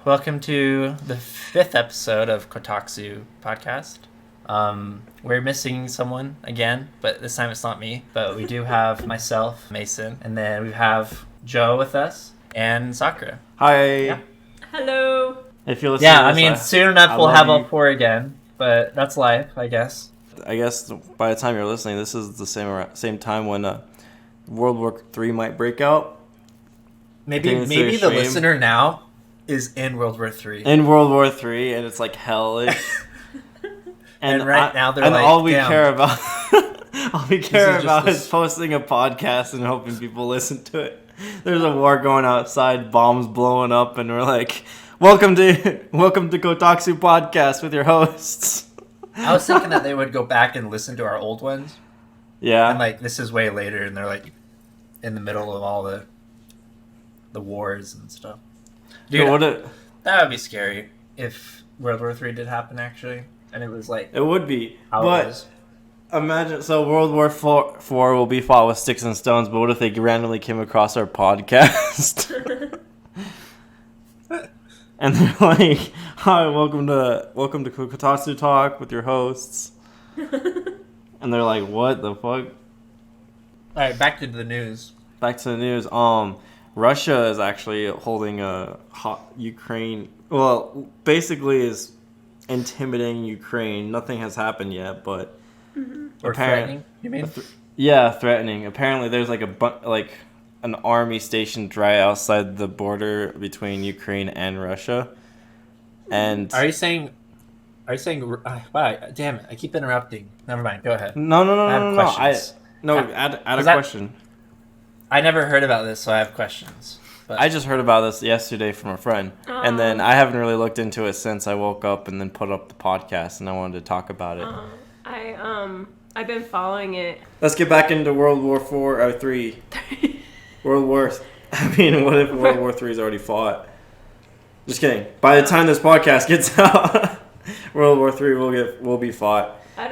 welcome to the 5th episode of KotalkTsu Podcast. We're missing someone again, but this time it's not me. But we do have myself, Mason, and then we have Joe with us and Sakura. Hi. Yeah. Hello. If you're listening to this, soon enough we'll have all 4 again, but that's life, I guess. I guess by the time you're listening, this is the same time when World War III might break out. Maybe the listener now is in World War III. In World War III, and it's like hellish. and right now they're and like, all we damn. care about, is posting a podcast and hoping people listen to it. There's a war going outside, bombs blowing up, and we're like, welcome to KotalkTsu Podcast with your hosts. I was thinking that they would go back and listen to our old ones. Yeah. And like this is way later, and they're like in the middle of all the wars and stuff. Dude, that would be scary if World War III did happen actually, and it was like it would be. How but it was. Imagine World War IV will be fought with sticks and stones, but what if they randomly came across our podcast? And they're like, "Hi, welcome to KotalkTsu Talk with your hosts." And they're like, "What the fuck?" All right, back to the news. Russia is actually holding a Ukraine. Well, basically is intimidating Ukraine. Nothing has happened yet, but or threatening. You mean? Threatening. Apparently, there's like an army stationed right outside the border between Ukraine and Russia. And Are you saying? Wow, damn it! I keep interrupting. Never mind. Go ahead. No. Questions. Add a question. I never heard about this, so I have questions. But I just heard about this yesterday from a friend, and then I haven't really looked into it since I woke up and then put up the podcast, and I wanted to talk about it. I've been following it. Let's get back into World War IV or III. What if World War III is already fought? Just kidding. By the time this podcast gets out, World War III will be fought. I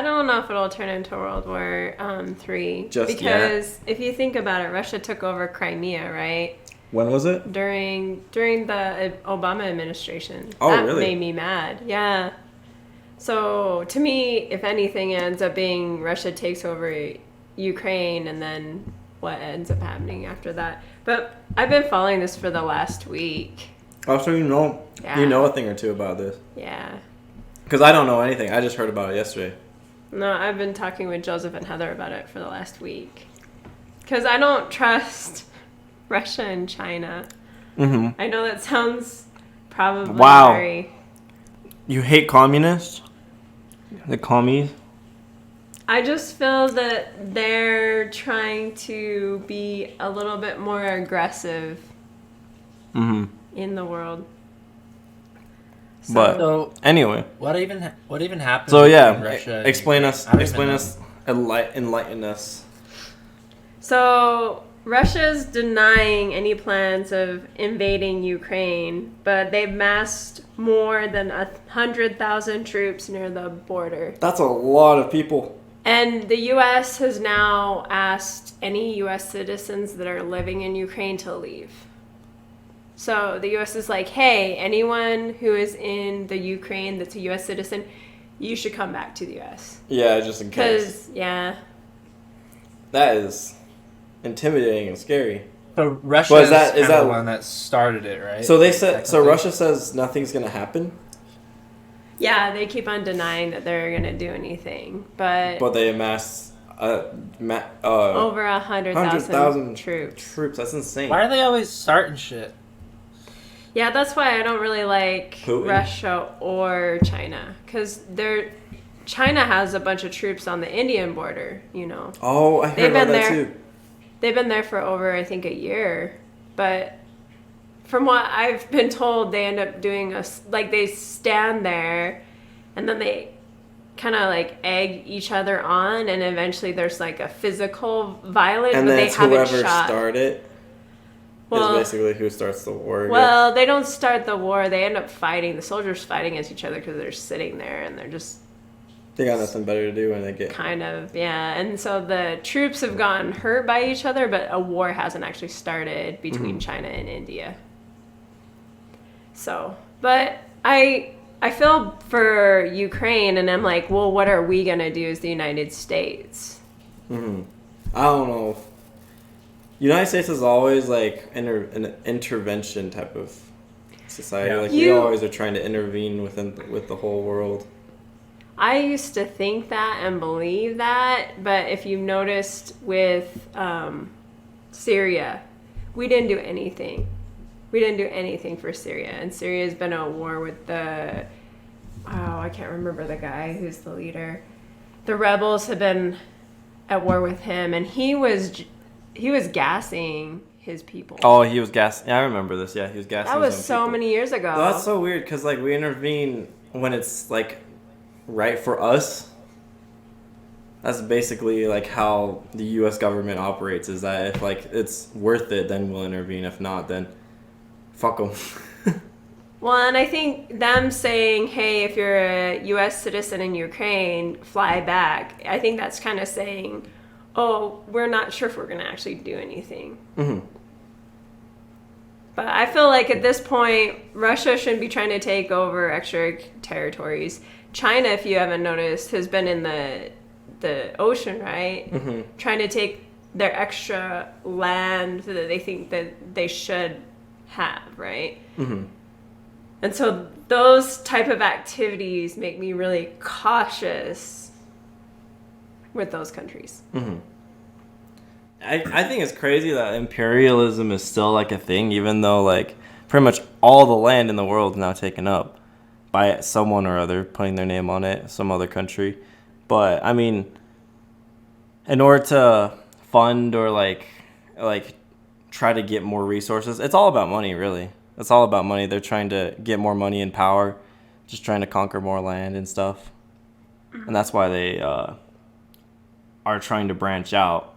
don't know if it'll turn into World War III. Because if you think about it, Russia took over Crimea, right? When was it? During the Obama administration. Oh, that really? Made me mad. Yeah. So to me, if anything, it ends up being Russia takes over Ukraine, and then what ends up happening after that. But I've been following this for the last week. Oh, so you know a thing or two about this. Yeah. Because I don't know anything. I just heard about it yesterday. No, I've been talking with Joseph and Heather about it for the last week. Because I don't trust Russia and China. Mm-hmm. I know that sounds probably very... You hate communists? The commies? I just feel that they're trying to be a little bit more aggressive in the world. So, anyway, what even happened? So in Russia explain us, enlighten us. So Russia's denying any plans of invading Ukraine, but they've massed more than 100,000 troops near the border. That's a lot of people. And the U.S. has now asked any U.S. citizens that are living in Ukraine to leave. So the U.S. is like, hey, anyone who is in the Ukraine that's a U.S. citizen, you should come back to the U.S. Yeah, just in case. Yeah. That is intimidating and scary. So Russia is the one that started it, right? So Russia says nothing's going to happen? Yeah, they keep on denying that they're going to do anything. But they amassed over 100,000 troops. That's insane. Why are they always starting shit? Yeah, that's why I don't really like Putin. Russia or China. Because China has a bunch of troops on the Indian border, you know. Oh, I heard about that too. They've been there for over, I think, a year. But from what I've been told, they end up doing they stand there and then they kind of like egg each other on, and eventually there's like a physical violence, and but they haven't whoever shot. Started is basically who starts the war. Well, they don't start the war. They end up fighting. The soldiers fighting against each other because they're sitting there and they're just... They got nothing better to do when they get... Kind of, yeah. And so the troops have gotten hurt by each other, but a war hasn't actually started between China and India. So, but I feel for Ukraine, and I'm like, well, what are we gonna do as the United States? Mm-hmm. I don't know. United States is always like an intervention type of society. Yeah. Like we always are trying to intervene with the whole world. I used to think that and believe that, but if you've noticed with Syria, we didn't do anything. We didn't do anything for Syria, and Syria's been at war with I can't remember the guy who's the leader. The rebels have been at war with him, and he was gassing his people. Oh, he was gassing. Yeah, I remember this. Yeah, he was gassing. That was his own so people. many years ago. Well, that's so weird because like we intervene when it's like right for us. That's basically like how the U.S. government operates. Is that if like it's worth it, then we'll intervene. If not, then fuck them. Well, and I think them saying, hey, if you're a U.S. citizen in Ukraine, fly back, I think that's kind of saying, oh, we're not sure if we're going to actually do anything. Mm-hmm. But I feel like at this point, Russia shouldn't be trying to take over extra territories. China, if you haven't noticed, has been in the ocean, right? Mm-hmm. Trying to take their extra land that they think that they should have, right? Mm-hmm. And so those type of activities make me really cautious with those countries. Mm-hmm. I think it's crazy that imperialism is still like a thing, even though like pretty much all the land in the world is now taken up by someone or other putting their name on it, some other country. But I mean, in order to fund or like try to get more resources, it's all about money, really. It's all about money. They're trying to get more money and power, just trying to conquer more land and stuff. And that's why they are trying to branch out.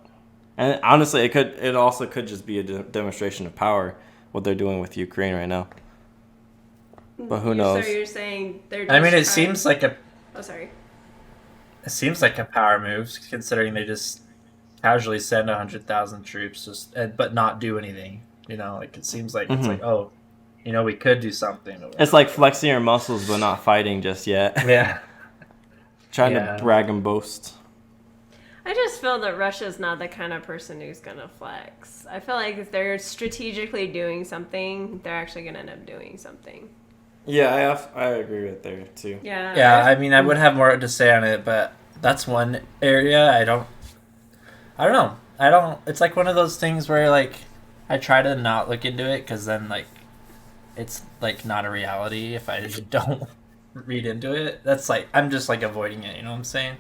And honestly, it also could just be a demonstration of power, what they're doing with Ukraine right now. But who knows? So you're saying they're just I mean, it seems like a power move, considering they just casually send 100,000 troops, but not do anything. You know, like it seems like it's like, oh, you know, we could do something. It's like flexing your muscles, but not fighting just yet. Yeah. Trying to brag and boast. I just feel that Russia's not the kind of person who's going to flex. I feel like if they're strategically doing something, they're actually going to end up doing something. Yeah, I agree with there too. Yeah. Yeah, I mean, I would have more to say on it, but that's one area I don't know. It's like one of those things where like I try to not look into it because then like it's like not a reality if I just don't read into it. That's like I'm just like avoiding it. You know what I'm saying?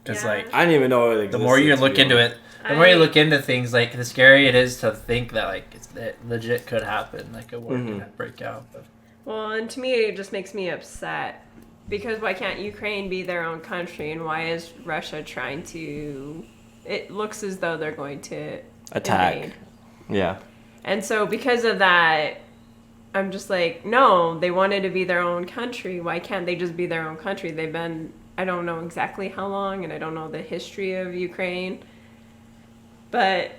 Because like I didn't even know it existed. The more you look into it, the more you look into things, like the scary it is to think that like it legit could happen, like a war could break out. But. Well, and to me, it just makes me upset because why can't Ukraine be their own country, and why is Russia trying to? It looks as though they're going to attack. Invade. Yeah. And so because of that, I'm just like, no, they wanted to be their own country. Why can't they just be their own country? They've been, I don't know exactly how long, and I don't know the history of Ukraine. But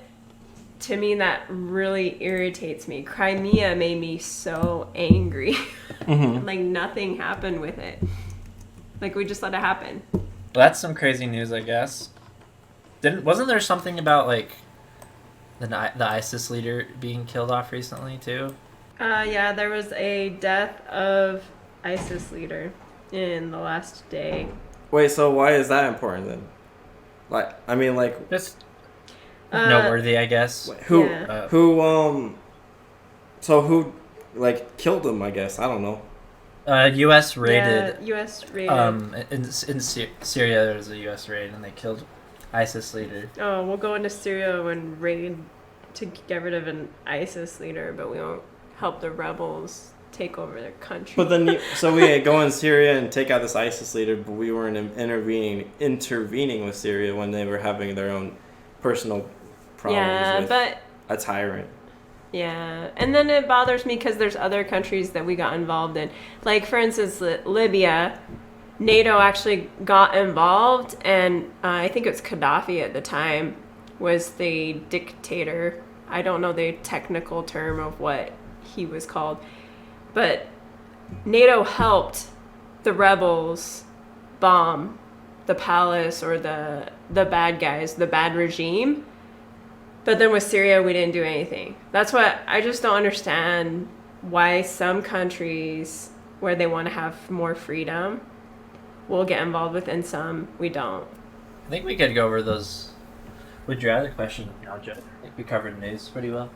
to me, that really irritates me. Crimea made me so angry. Like nothing happened with it. Like we just let it happen. Well, that's some crazy news, I guess. Wasn't there something about like the ISIS leader being killed off recently too? Yeah, there was a death of ISIS leader in the last day. Wait, so why is that important then? Like, I mean, like just noteworthy, I guess. Who Yeah. So who like killed him? I guess I don't know. U.S. raided. Yeah, U.S. raided. In Syria, there was a U.S. raid, and they killed ISIS leader. Oh, we'll go into Syria and raid to get rid of an ISIS leader, but we won't help the rebels take over their country. But then, so we go in Syria and take out this ISIS leader, but we weren't intervening with Syria when they were having their own personal problems with a tyrant. Yeah, and then it bothers me because there's other countries that we got involved in. Like, for instance, Libya, NATO actually got involved, and I think it was Gaddafi at the time was the dictator. I don't know the technical term of what he was called. but NATO helped the rebels bomb the palace or the bad guys, the bad regime. But then with Syria, we didn't do anything. That's what I just don't understand, why some countries where they want to have more freedom we'll get involved with and some we don't. I think we could go over those would you rather questions now, Joe. I think we covered news pretty well.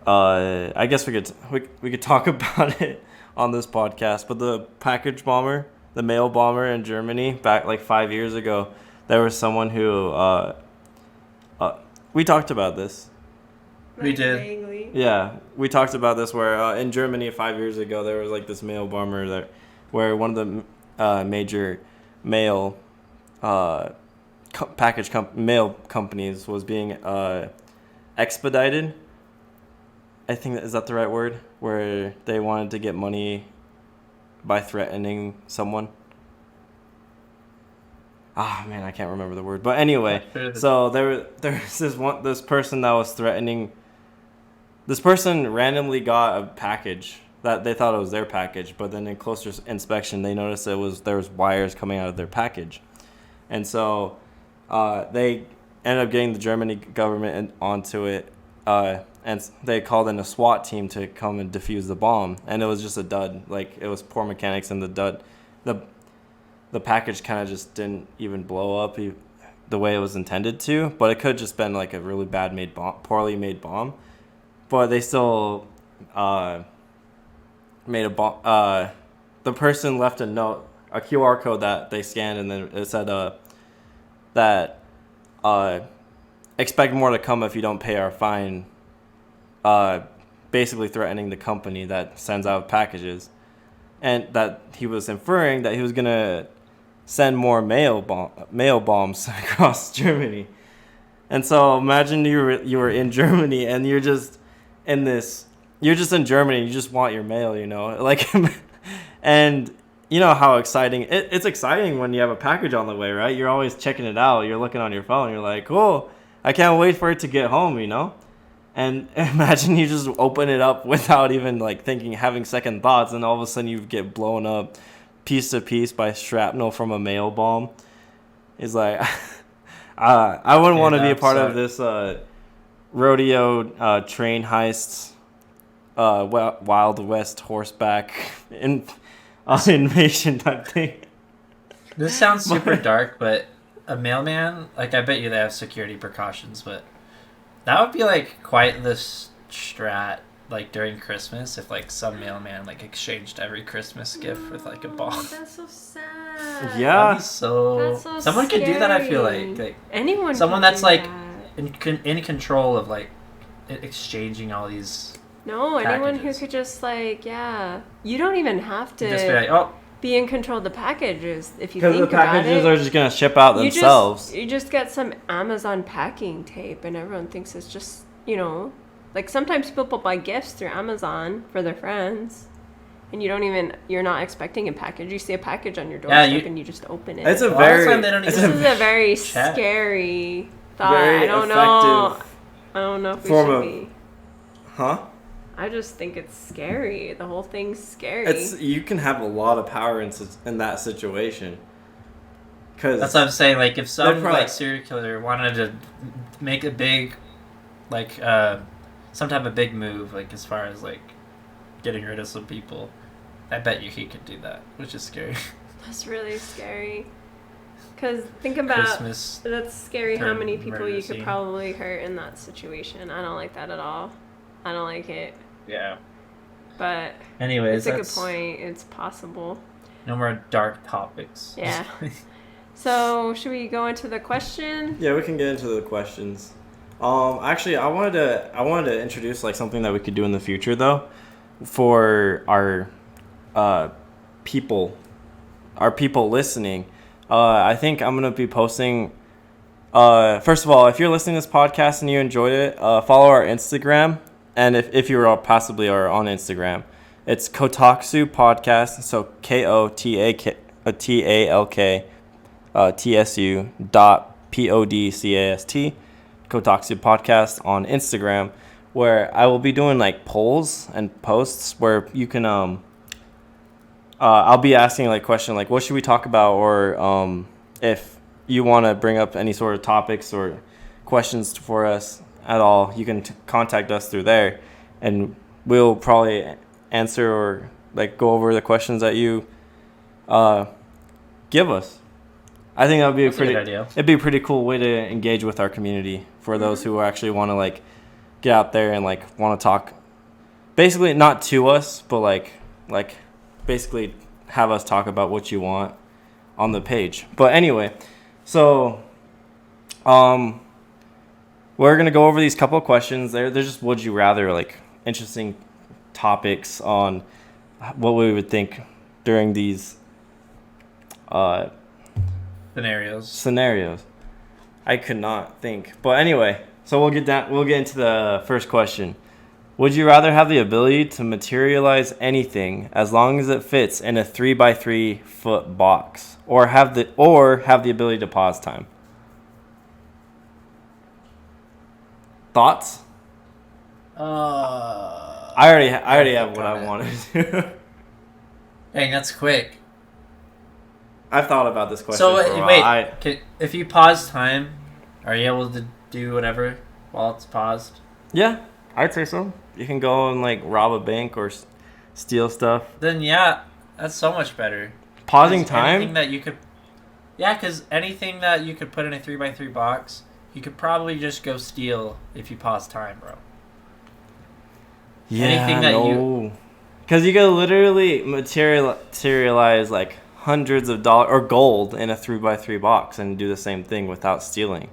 I guess we could talk about it on this podcast, but the package bomber, the mail bomber in Germany back like 5 years ago, there was someone who we talked about this. We did. Vaguely. Yeah, we talked about this where in Germany 5 years ago there was like this mail bomber where one of the major mail mail companies was being expedited. I think is that the right word? Where they wanted to get money by threatening someone. Ah, man, I can't remember the word. But anyway, so there's this person that was threatening. This person randomly got a package that they thought it was their package, but then in closer inspection, they noticed there was wires coming out of their package, and so they ended up getting the German government onto it, and they called in a SWAT team to come and defuse the bomb, and it was just a dud. Like, it was poor mechanics, and the package kind of just didn't even blow up the way it was intended to, but it could have just been like a really poorly made bomb. But they still made a bomb. The person left a note, a QR code that they scanned, and then it said that expect more to come if you don't pay our fine. Basically threatening the company that sends out packages, and that he was inferring that he was gonna send more mail bombs across Germany. And so imagine you were in Germany and you're just in Germany and you just want your mail, like, and you know how exciting it's exciting when you have a package on the way, right? You're always checking it out. You're looking on your phone. You're like, cool, I can't wait for it to get home, And imagine you just open it up without even like having second thoughts, and all of a sudden you get blown up piece to piece by shrapnel from a mail bomb. It's like, I wouldn't want to be a part of this rodeo train heists, Wild West horseback invasion type thing. This sounds super dark, but a mailman, like, I bet you they have security precautions, but that would be like quite the strat, like during Christmas, if like some mailman like exchanged every Christmas gift with like a bomb. That's so sad. Yeah, that's so someone scary. could do that. I feel like anyone. Someone can that's do like that. in control of like exchanging all these. No, anyone who packages. could just like, yeah, you don't even have to Just be like, oh, be in control of the packages if you because think the about packages it. are just gonna ship out themselves. You just get some Amazon packing tape, and everyone thinks it's just, like, sometimes people buy gifts through Amazon for their friends, and you're not expecting a package. You see a package on your doorstep and you just open it. It's a Well, very. that's why they don't This even is a very chat. scary thought. Very I don't know if we form should of- be. Huh? I just think it's scary. The whole thing's scary. You can have a lot of power in that situation. Cause that's what I'm saying. Like, if some probably- like serial killer wanted to make a big, like, some type of big move, like as far as like getting rid of some people, I bet you he could do that, which is scary. That's really scary. Because think about, Christmas that's scary how turn many people murder you could scene. probably hurt in that situation. I don't like that at all. I don't like it. Yeah. But Anyways, it's a good that's point. It's possible. no more dark topics. Yeah. So should we go into the question? Yeah, we can get into the questions. Actually, I wanted to introduce like something that we could do in the future though, for our people listening. I think I'm gonna be posting. First of all, if you're listening to this podcast and you enjoyed it, follow our Instagram, and if you possibly are on Instagram, it's KotalkTsu Podcast. So KotalkTsu.podcast. KotalkTsu Podcast on Instagram, where I will be doing like polls and posts where you can I'll be asking like question like what should we talk about, or if you want to bring up any sort of topics or questions for us at all, you can contact us through there, and we'll probably answer or like go over the questions that you give us. I think that would be a good idea. It'd be a pretty cool way to engage with our community for those who actually want to like get out there and like want to talk. Basically, not to us, but like basically have us talk about what you want on the page. But anyway, so we're gonna go over these couple of questions. They're just would you rather, like interesting topics on what we would think during these scenarios. I could not think. But anyway, so we'll get into the first question. Would you rather have the ability to materialize anything as long as it fits in a 3x3 foot box, or have the ability to pause time? Thoughts? I already have what I wanted. Dang, that's quick. I've thought about this question. So for a while. if you pause time, are you able to do whatever while it's paused? Yeah, I'd say so. You can go and like rob a bank or steal stuff. Then yeah, that's so much better. Pausing time? Anything that you could, because anything that you could put in a 3x3 box, you could probably just go steal if you pause time, bro. Yeah, anything that because you could literally materialize like hundreds of dollars or gold in a 3x3 box and do the same thing without stealing.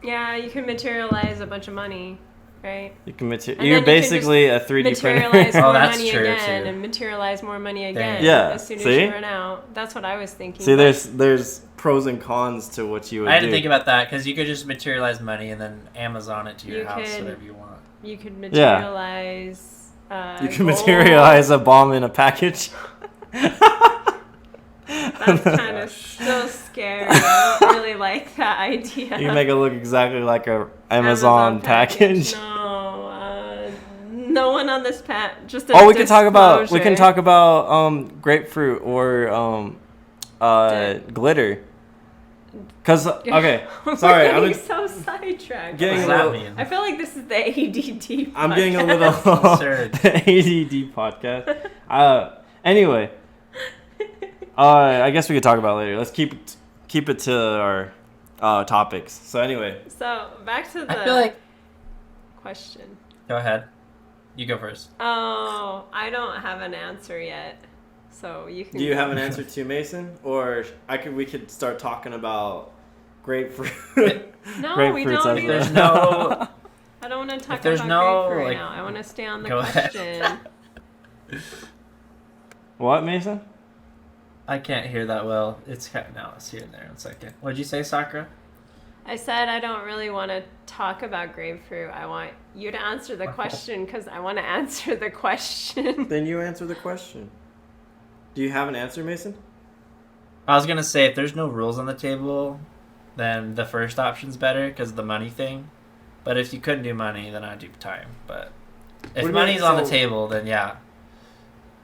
Yeah, you can materialize a bunch of money, right? You can you're basically a 3D printer. Materialize more money again, and materialize more money again. Yeah, as soon as you run out. That's what I was thinking. See, there's pros and cons to what you would do. I didn't think about that, because you could just materialize money and then Amazon it to your house, whatever you want. You could materialize. You can materialize a bomb in a package. That's kind of so scary. I don't really like that idea. You make it look exactly like a Amazon package. No, no one on this just a we can talk about grapefruit or glitter. Cause okay, sorry, I'm so sidetracked. I feel like this is the ADD podcast. I'm getting a little ADD podcast. Anyway, I guess we could talk about it later. Let's keep it to our topics. So anyway. So back to the I feel like question. Go ahead. You go first. Oh, I don't have an answer yet. So you can. Do you have an answer to, Mason? Or we could start talking about grapefruit. No, we don't. There's no. I don't want to talk about grapefruit right now. I want to stay on the question. What, Mason? I can't hear that well. It's here and there. 1 second. What'd you say, Sakura? I said I don't really want to talk about grapefruit. I want you to answer the question because I want to answer the question. Then you answer the question. Do you have an answer, Mason? I was going to say, if there's no rules on the table, then the first option's better because of the money thing. But if you couldn't do money, then I'd do time. But if money's on the table, then yeah.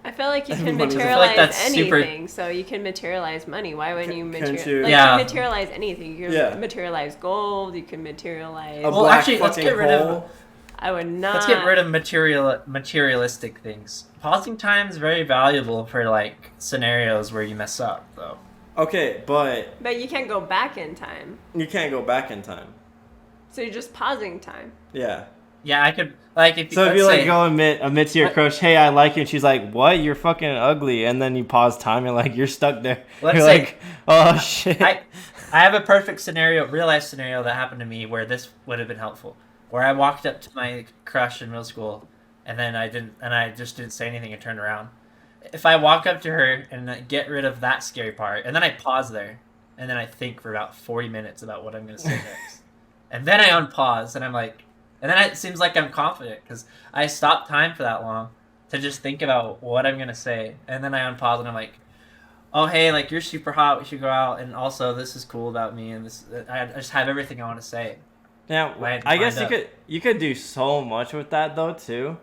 I feel like you can materialize anything, so you can materialize money. Why wouldn't you materialize? You can materialize anything. You can materialize gold. You can materialize. Let's get rid of. I would not. Let's get rid of materialistic things. Pausing time is very valuable for like scenarios where you mess up, though. Okay, but you can't go back in time. You can't go back in time. So you're just pausing time. Yeah. Yeah, I could if you like go admit to your crush, hey, I like you, and she's like, what? You're fucking ugly, and then you pause time, and like you're stuck there. You're like, oh shit. I have a perfect real life scenario that happened to me where this would have been helpful. Where I walked up to my crush in middle school, and then I just didn't say anything and turned around. If I walk up to her and get rid of that scary part, and then I pause there, and then I think for about 40 minutes about what I'm going to say next, and then I unpause, and I'm like, and then it seems like I'm confident because I stopped time for that long to just think about what I'm going to say, and then I unpause, and I'm like, oh hey, like you're super hot, we should go out, and also this is cool about me, and this I just have everything I want to say. Yeah, I guess you could do so much with that though too,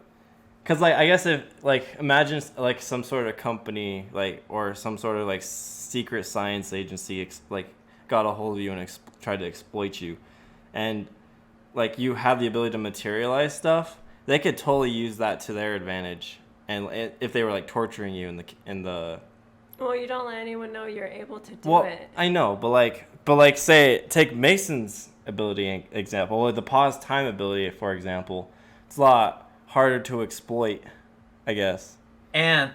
cause like I guess if like imagine like some sort of company like or some sort of like secret science agency like got a hold of you and tried to exploit you, and like you have the ability to materialize stuff, they could totally use that to their advantage, and if they were like torturing you in the. Well, you don't let anyone know you're able to do it. I know, but like say take Mason's ability example, or the pause time ability, for example. It's a lot harder to exploit, I guess. And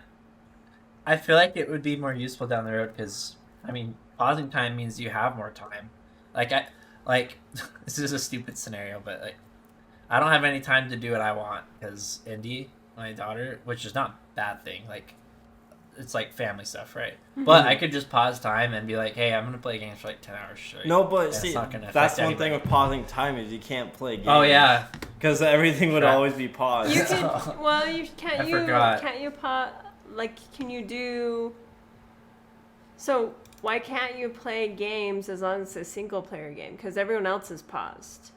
I feel like it would be more useful down the road because, I mean, pausing time means you have more time. Like this is a stupid scenario, but like, I don't have any time to do what I want because Indy, my daughter, which is not a bad thing, like, it's like family stuff, right? Mm-hmm. But I could just pause time and be like, hey, I'm going to play games for like 10 hours straight. No, but see, that's one thing with pausing time is you can't play games. Oh, yeah. Because everything would always be paused. You can, well, you can't you forgot. Can't you pause, like, can you do, so why can't you play games as long as it's a single player game? Because everyone else is paused.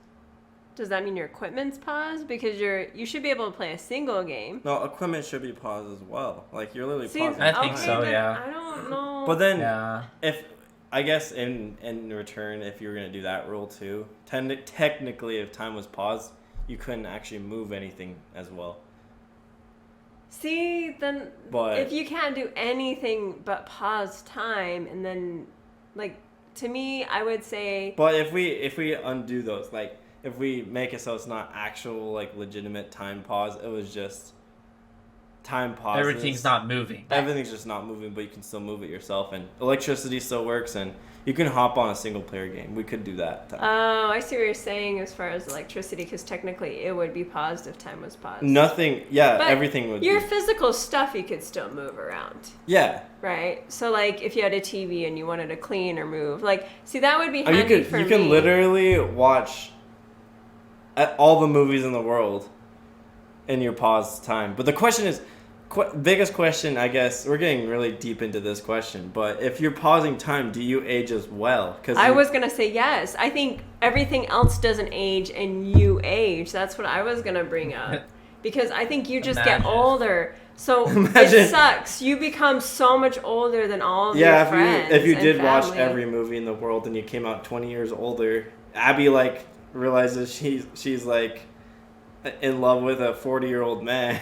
Does that mean your equipment's paused? Because you should be able to play a single game. No, equipment should be paused as well. Like you're literally pausing. I think so, yeah. I don't know. But then, if I guess in return, if you were gonna do that rule too, technically, if time was paused, you couldn't actually move anything as well. See, then if you can't do anything but pause time, and then, like, to me, I would say. But if we undo those, like. If we make it so it's not actual, like, legitimate time pause, it was just time pause. Everything's not moving. Everything's just not moving, but you can still move it yourself. And electricity still works, and you can hop on a single-player game. We could do that. Oh, I see what you're saying as far as electricity, because technically it would be paused if time was paused. Nothing, but everything would your physical stuff you could still move around. Yeah. Right? So, like, if you had a TV and you wanted to clean or move, like, see, that would be handy for me. You can literally watch... at all the movies in the world in your pause time. But the question is, biggest question, I guess, we're getting really deep into this question, but if you're pausing time, do you age as well? I was going to say yes. I think everything else doesn't age and you age. That's what I was going to bring up. Because I think you just get older. So it sucks. You become so much older than all of your friends. If you did watch every movie in the world and you came out 20 years older, Abby, like, realizes she's like in love with a 40-year-old man.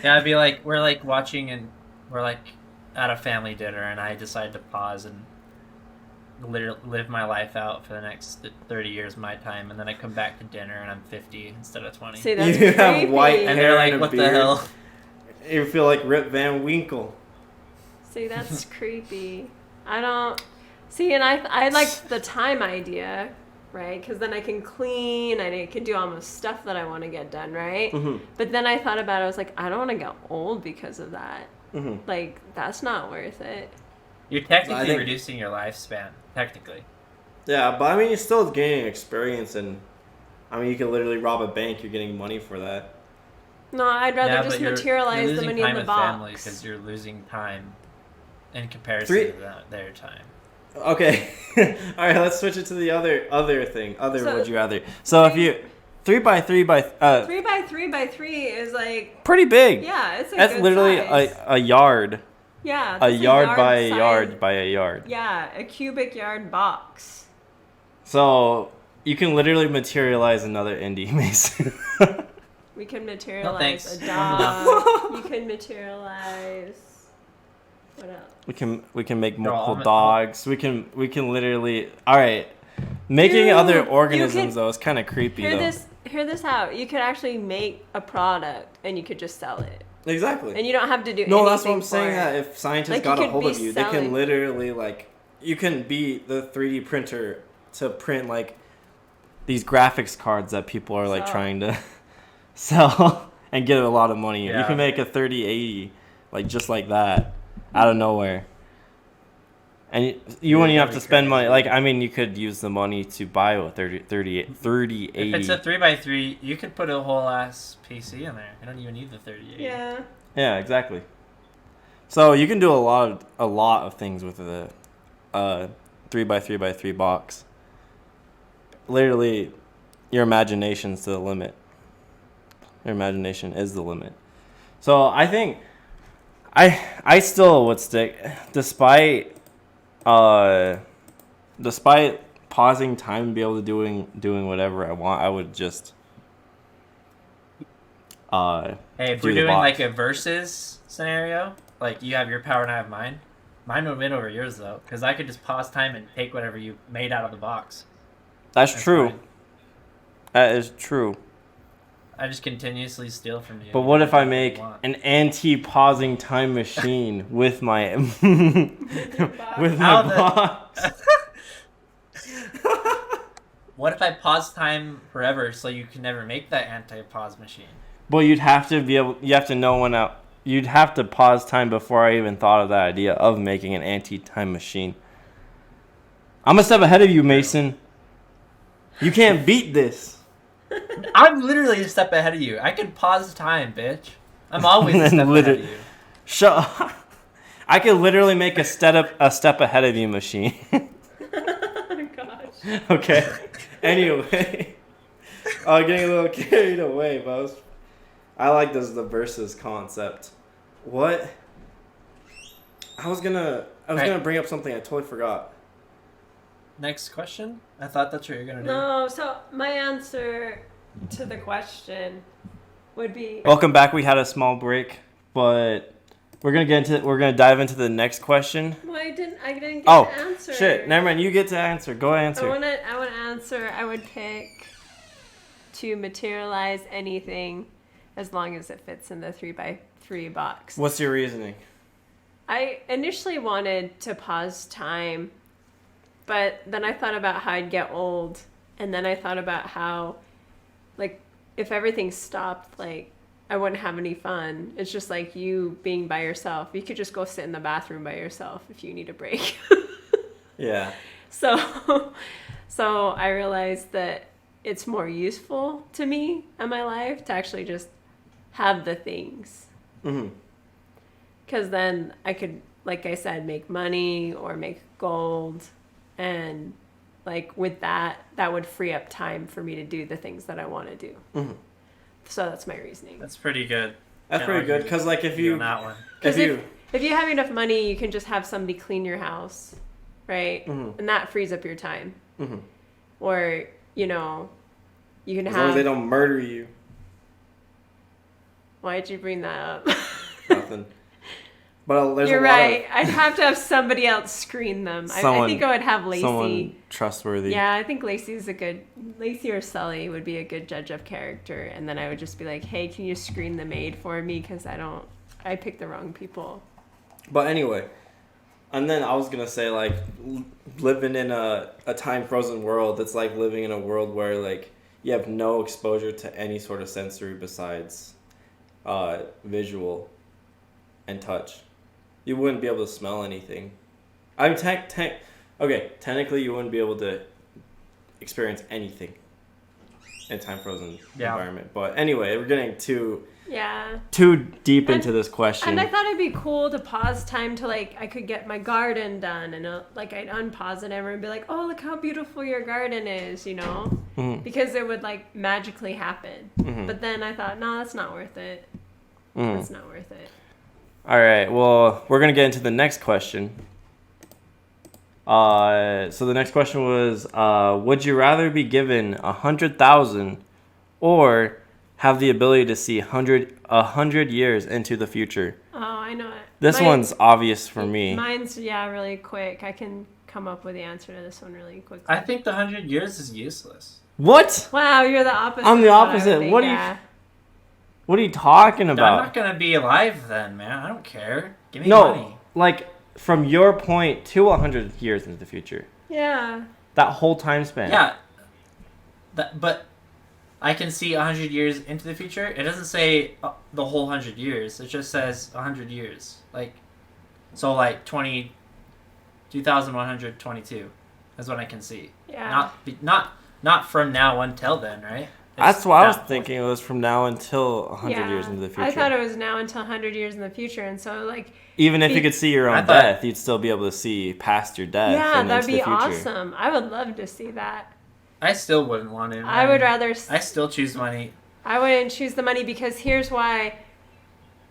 Yeah, I'd be like, we're like watching and we're like at a family dinner and I decide to pause and live my life out for the next 30 years of my time, and then I come back to dinner and I'm 50 instead of 20. See, that's creepy. Have white and hair they're like, and a what beard. the hell? You feel like Rip Van Winkle. See, that's creepy. I don't see, and I like the time idea. Right? Because then I can clean and I can do all the stuff that I want to get done, right? Mm-hmm. But then I thought about it, I was like, I don't want to get old because of that. Mm-hmm. Like, that's not worth it. You're technically reducing your lifespan, technically. Yeah, but I mean, you're still gaining experience, and I mean, you can literally rob a bank, you're getting money for that. No, I'd rather just materialize the money in the box. Because you're losing time in comparison to their time. Okay, all right. Let's switch it to the other thing. Would you rather? So if you 3x3 by 3x3 is like pretty big. Yeah, it's that's good literally size. a yard. Yeah, a yard by a size. yard by a yard. Yeah, a cubic yard box. So you can literally materialize another Indy, Mason. We can materialize a dog. You can materialize. What else? We can make multiple dogs. We can literally. All right, making other organisms though is kind of creepy. Hear this out. You could actually make a product and you could just sell it. Exactly. And you don't have to do anything. No, that's what I'm saying. That if scientists got a hold of you, they can literally you can be the 3D printer to print like these graphics cards that people are like trying to sell and get a lot of money. Yeah. You can make a 3080 like just like that. Out of nowhere. And you wouldn't even have to spend money. Like, I mean, you could use the money to buy a 3080. If it's a 3x3, you could put a whole ass PC in there. You don't even need the 3080. Yeah. Yeah, exactly. So you can do a lot of things with the 3x3x3 box. Literally, your imagination's the limit. Your imagination is the limit. So I think I still would stick, despite pausing time to be able to doing whatever I want. I would just Hey, if we're doing like a versus scenario, like you have your power and I have mine would win over yours though, because I could just pause time and take whatever you made out of the box. That's true. Fine. That is true. I just continuously steal from you. But what if I make an anti-pausing time machine with my with my box? What if I pause time forever so you can never make that anti-pause machine? Well, you'd have to know when you'd have to pause time before I even thought of that idea of making an anti-time machine. I'm a step ahead of you, Mason. You can't beat this. I'm literally a step ahead of you. I can pause time, bitch. I'm always a step ahead of you. Shut up. I could literally make a step ahead of you machine. Oh, gosh. Okay. Anyway. Getting a little carried away, but I like the versus concept. What? I was gonna bring up something I totally forgot. Next question? I thought that's what you're going to do. No, so my answer to the question would be... Welcome back. We had a small break, but we're gonna dive into the next question. Well, I didn't get to answer. Oh, shit. Never mind. You get to answer. Go answer. I want to answer. I would pick to materialize anything as long as it fits in the 3x3 box. What's your reasoning? I initially wanted to pause time, but then I thought about how I'd get old, and then I thought about how, like, if everything stopped, like, I wouldn't have any fun. It's just like you being by yourself. You could just go sit in the bathroom by yourself if you need a break. Yeah. So I realized that it's more useful to me in my life to actually just have the things. Mm-hmm. Because then I could, like I said, make money or make gold. And, like, with that would free up time for me to do the things that I want to do. Mm-hmm. So that's my reasoning. That's pretty good. That's pretty good, because, like, if you... that one. Because if you have enough money, you can just have somebody clean your house, right? Mm-hmm. And that frees up your time. Mm-hmm. Or, you know, you can have... As long as they don't murder you. Why'd you bring that up? Nothing. But there's You're right. I'd have to have somebody else screen them. I think I would have Lacey. Someone trustworthy. Yeah, I think Lacey or Sully would be a good judge of character. And then I would just be like, hey, can you screen the maid for me? Because I picked the wrong people. But anyway, and then I was going to say, like, living in a time-frozen world, it's like living in a world where, like, you have no exposure to any sort of sensory besides visual and touch. You wouldn't be able to smell anything. I mean, technically you wouldn't be able to experience anything in a time-frozen environment. But anyway, we're getting too deep into this question. And I thought it'd be cool to pause time to, like, I could get my garden done. And, like, I'd unpause it and be like, oh, look how beautiful your garden is, you know? Mm-hmm. Because it would, like, magically happen. Mm-hmm. But then I thought, no, that's not worth it. Mm-hmm. That's not worth it. All right, well, we're going to get into the next question. So the next question was, would you rather be given 100,000 or have the ability to see 100 years into the future? Oh, I know it. This one's obvious for me. Mine's, really quick. I can come up with the answer to this one really quickly. I think the 100 years is useless. What? Wow, you're the opposite. I'm the opposite. What are you talking about? I'm not going to be alive then, man. I don't care. Give me money. No, like, from your point to 100 years into the future. Yeah. That whole time span. Yeah. But I can see 100 years into the future. It doesn't say the whole 100 years. It just says 100 years. Like, so, like, 2122 is what I can see. Yeah. Not from now until then, right? That's what I was thinking. It was from now until 100 years into the future. I thought it was now until 100 years in the future. And so, like... Even if you could see your own death, you'd still be able to see past your death. Yeah, that'd be awesome. I would love to see that. I still wouldn't want to. I would rather... I still choose money. I wouldn't choose the money because here's why.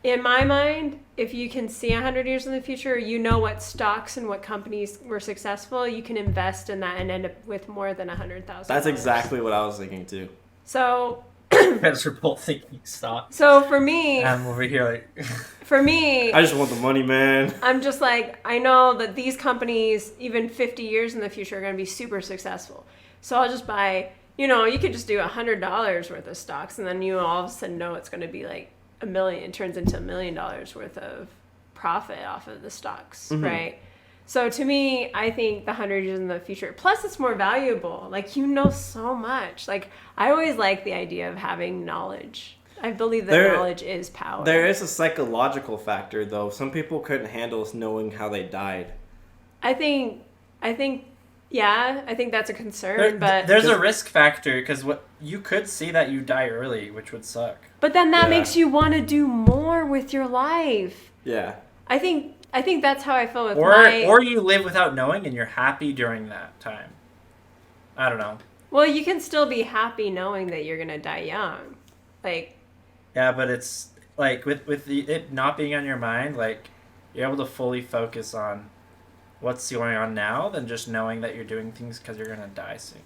In my mind, if you can see 100 years in the future, you know what stocks and what companies were successful, you can invest in that and end up with more than $100,000. That's exactly what I was thinking too. So... Because we're both thinking stocks. So for me... I'm over here like... For me... I just want the money, man. I'm just like, I know that these companies, even 50 years in the future, are going to be super successful. So I'll just buy... You know, you could just do $100 worth of stocks, and then you all of a sudden know it's going to be like $1 million. It turns into $1 million worth of profit off of the stocks, right? So to me, I think the 100 years in the future, plus it's more valuable. Like, you know so much. Like, I always like the idea of having knowledge. I believe that knowledge is power. There is a psychological factor, though. Some people couldn't handle knowing how they died. I think, yeah, I think that's a concern, but... There's a risk factor, because you could see that you die early, which would suck. But then that makes you want to do more with your life. Yeah. I think that's how I feel with or you live without knowing and you're happy during that time. I don't know. Well, you can still be happy knowing that you're gonna die young, like. Yeah, but it's like with it not being on your mind, like you're able to fully focus on what's going on now than just knowing that you're doing things because you're gonna die soon.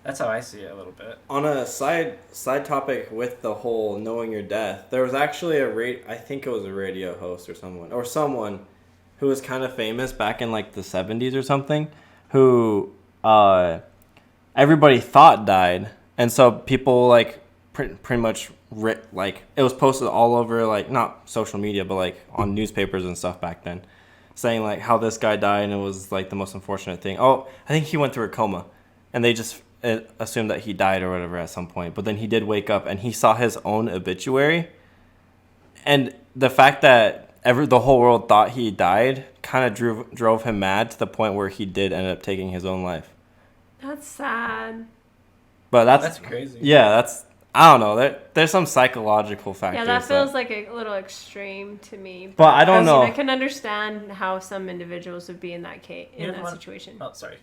That's how I see it a little bit. On a side topic with the whole knowing your death, there was actually I think it was a radio host or someone who was kind of famous back in like the 70s or something, who everybody thought died, and so people like pretty much like it was posted all over, like not social media but like on newspapers and stuff back then, saying like how this guy died and it was like the most unfortunate thing. Oh, I think he went through a coma, and they just assumed that he died or whatever at some point, but then he did wake up and he saw his own obituary, and the fact that the whole world thought he died kind of drove him mad to the point where he did end up taking his own life. That's sad. But that's crazy. Yeah, I don't know. There's some psychological factors. Yeah, that feels like a little extreme to me. But I don't know. I can understand how some individuals would be in that situation. Oh, sorry.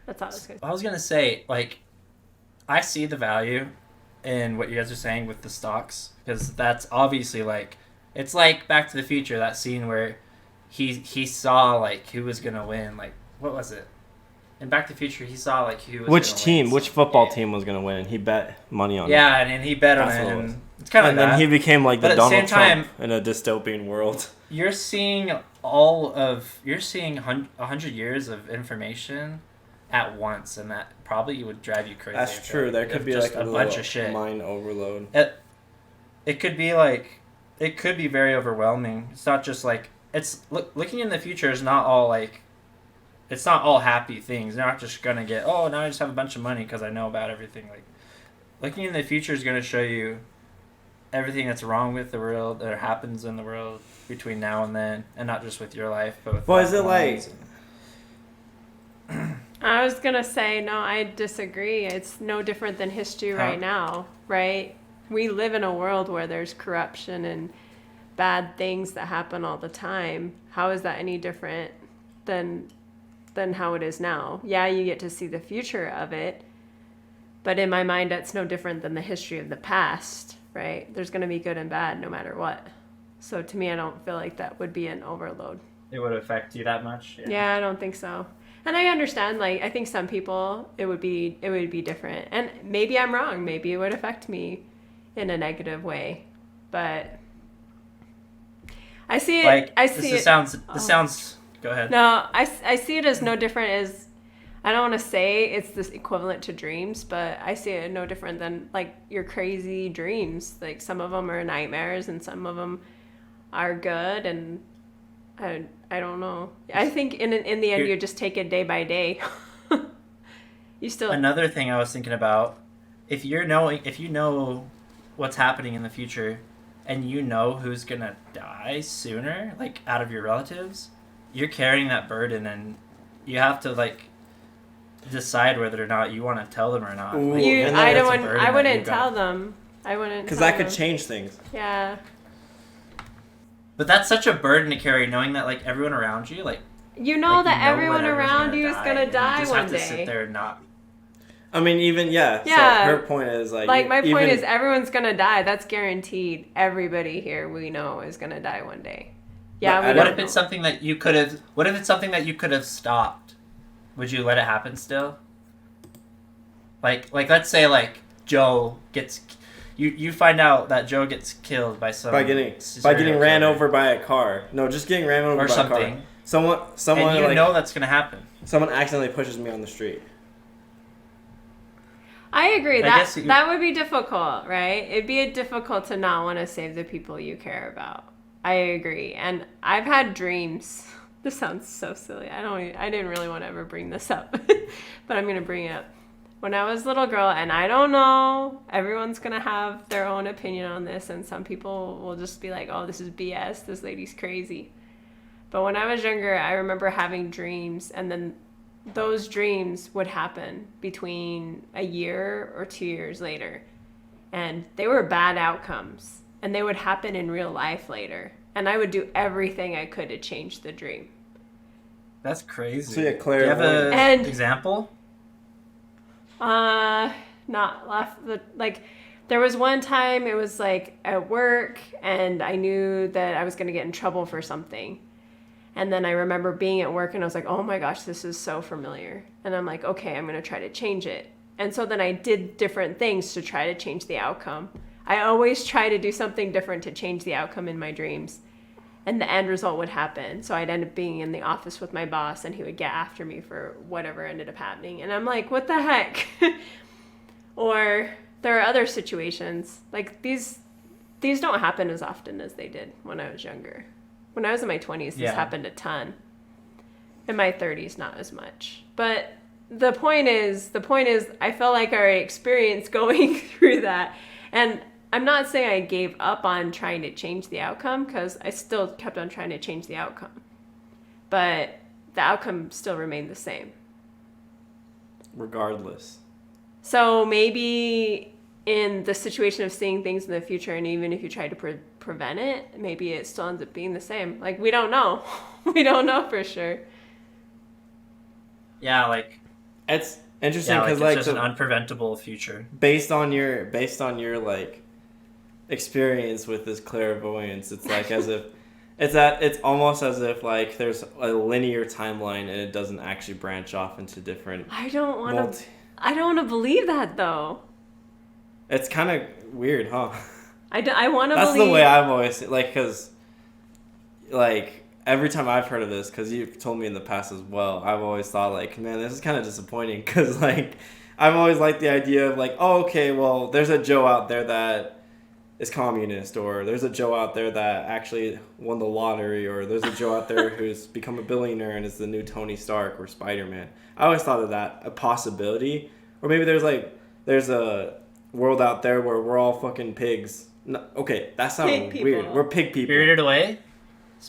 That's all I was going to say. I was going to say, like, I see the value in what you guys are saying with the stocks, because that's obviously, like, it's like Back to the Future, that scene where he saw, like, who was going to win. Like, what was it? In Back to the Future, he saw, like, who was which football team was going to win, and he bet money on it. Yeah, and he bet on it, and it's kind of like that. And then he became, like, the Donald Trump in a dystopian world. You're seeing 100 years of information at once, and that probably would drive you crazy. That's true. There could be like a bunch of shit, mind overload. It could be very overwhelming. It's not just like looking in the future is not all like, it's not all happy things. They're not just gonna get, oh, now I just have a bunch of money because I know about everything. Like, looking in the future is gonna show you everything that's wrong with the world that happens in the world between now and then, and not just with your life, but with. Well, is it like? I was going to say, no, I disagree. It's no different than history right now, right? We live in a world where there's corruption and bad things that happen all the time. How is that any different than how it is now? Yeah, you get to see the future of it, but in my mind, that's no different than the history of the past, right? There's going to be good and bad no matter what. So to me, I don't feel like that would be an overload. It would affect you that much? Yeah, I don't think so. And I understand, like, I think some people, it would be different. And maybe I'm wrong. Maybe it would affect me in a negative way. But I see it. Like, I see this sounds, go ahead. No, I see it as no different as, I don't want to say it's this equivalent to dreams, but I see it no different than, like, your crazy dreams. Like, some of them are nightmares and some of them are good, and I don't know. I think in the end, you just take it day by day. You still. Another thing I was thinking about, if you know what's happening in the future, and you know who's gonna die sooner, like out of your relatives, you're carrying that burden, and you have to like decide whether or not you want to tell them or not. Ooh, like, I wouldn't tell them. I wouldn't. Because that could change things. Yeah. But that's such a burden to carry, knowing that like everyone around you, like you know that everyone around you is gonna die one day. Just have to sit there and not. I mean, even, Yeah. So her point is, like... Like, my point is everyone's going to die. That's guaranteed. Everybody here we know is going to die one day. Yeah, what if it's something that you could have... What if it's something that you could have stopped? Would you let it happen still? Like let's say, like, Joe gets... You find out that Joe gets killed by some... By getting ran over by a car. No, just getting ran over by something. A car. Someone and you like, know that's going to happen. Someone accidentally pushes me on the street. I agree. That would be difficult, right? It'd be difficult to not want to save the people you care about. I agree. And I've had dreams. This sounds so silly. I didn't really want to ever bring this up, but I'm going to bring it up. When I was a little girl, and I don't know, everyone's going to have their own opinion on this, and some people will just be like, oh, this is BS, this lady's crazy. But when I was younger, I remember having dreams, and then those dreams would happen between a year or 2 years later. And they were bad outcomes, and they would happen in real life later. And I would do everything I could to change the dream. That's crazy. So, yeah, Claire, do you have an example? Not left. Like, there was one time it was like at work, and I knew that I was going to get in trouble for something. And then I remember being at work, and I was like, oh my gosh, this is so familiar. And I'm like, okay, I'm going to try to change it. And so then I did different things to try to change the outcome. I always try to do something different to change the outcome in my dreams. And the end result would happen. So I'd end up being in the office with my boss, and he would get after me for whatever ended up happening. And I'm like, what the heck? Or there are other situations. Like, these don't happen as often as they did when I was younger. When I was in my 20s, this happened a ton. In my 30s, not as much. But the point is, I felt like I already experienced going through that. And I'm not saying I gave up on trying to change the outcome, because I still kept on trying to change the outcome. But the outcome still remained the same. Regardless. So maybe in the situation of seeing things in the future, and even if you try to prevent it, maybe it still ends up being the same. Like, we don't know. We don't know for sure. Yeah, like... It's interesting because, it's just an unpreventable future. Based on your like experience with this clairvoyance, it's like as if it's almost as if like there's a linear timeline and it doesn't actually branch off into different. I don't want to believe that though. It's kind of weird, huh? I want to. That's the way I've always like, because like every time I've heard of this, because you've told me in the past as well, I've always thought like, man, this is kind of disappointing, because like I've always liked the idea of like, oh, okay, well, there's a Joe out there that is communist, or there's a Joe out there that actually won the lottery, or there's a Joe out there who's become a billionaire and is the new Tony Stark or Spider-Man. I always thought of that a possibility, or maybe there's a world out there where we're all fucking pigs. No, okay, that sounds weird. We're pig people. Spirited away?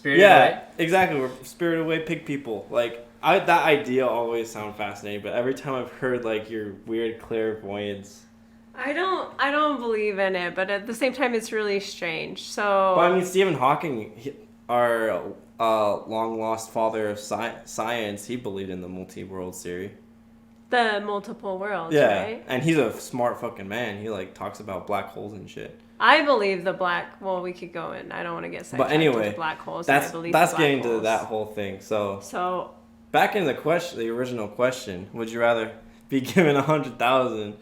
Away? Exactly. We're spirited away pig people. Like, that idea always sounded fascinating, but every time I've heard like your weird clairvoyance, I don't believe in it, but at the same time, it's really strange. So. But I mean, Stephen Hawking, our long lost father of science, he believed in the multi-world theory. The multiple worlds, yeah, right? And he's a smart fucking man. He like talks about black holes and shit. I believe the black. Well, we could go in. I don't want to get sidetracked. But anyway, with black holes. That's getting holes. to that whole thing. So back in the original question: would you rather be given 100,000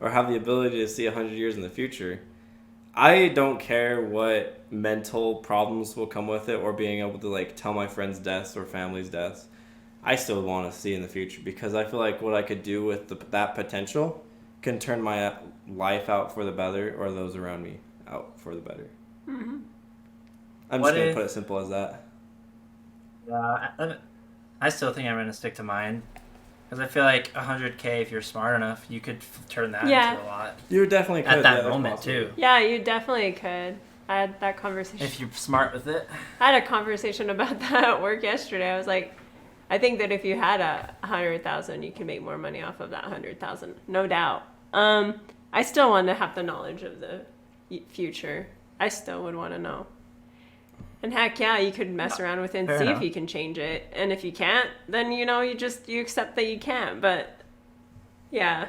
or have the ability to see 100 years in the future? I don't care what mental problems will come with it, or being able to like tell my friends' deaths or family's deaths. I still want to see in the future, because I feel like what I could do with that potential can turn my life out for the better, or those around me out for the better. Mm-hmm. I'm just going to put it simple as that. Yeah, I still think I'm going to stick to mine. Because I feel like 100K, if you're smart enough, you could turn that into a lot. You definitely could. At that moment, too. Yeah, you definitely could. I had that conversation. If you're smart with it. I had a conversation about that at work yesterday. I was like, I think that if you had 100,000, you can make more money off of that 100,000, no doubt. I still want to have the knowledge of the future. I still would want to know. And heck yeah, you could mess around with it and see if you can change it. And if you can't, then you accept that you can't. But yeah,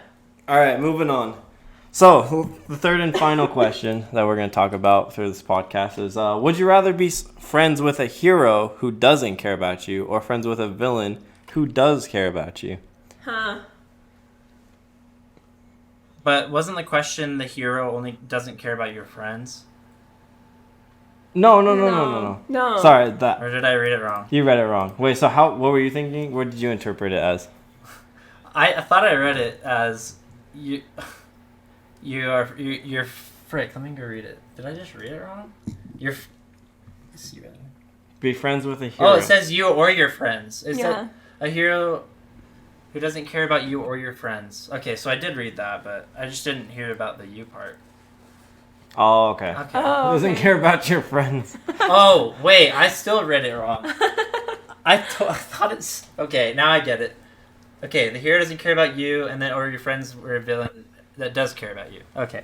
All right, moving on. So, the third and final question that we're going to talk about through this podcast is, would you rather be friends with a hero who doesn't care about you or friends with a villain who does care about you? Huh. But wasn't the question the hero only doesn't care about your friends? No. No. Sorry, that. Or did I read it wrong? You read it wrong. Wait, so what were you thinking? What did you interpret it as? I thought I read it as you're frick. Let me go read it. Did I just read it wrong? Let's see. Be friends with a hero. Oh, it says you or your friends. It Yeah. said a hero who doesn't care about you or your friends. Okay, so I did read that, but I just didn't hear about the you part. Oh, okay. Okay. Oh, Doesn't care about your friends. Oh, wait, I still read it wrong. I thought it's... Okay, now I get it. Okay, the hero doesn't care about you, and then or your friends were a villain that does care about you. Okay.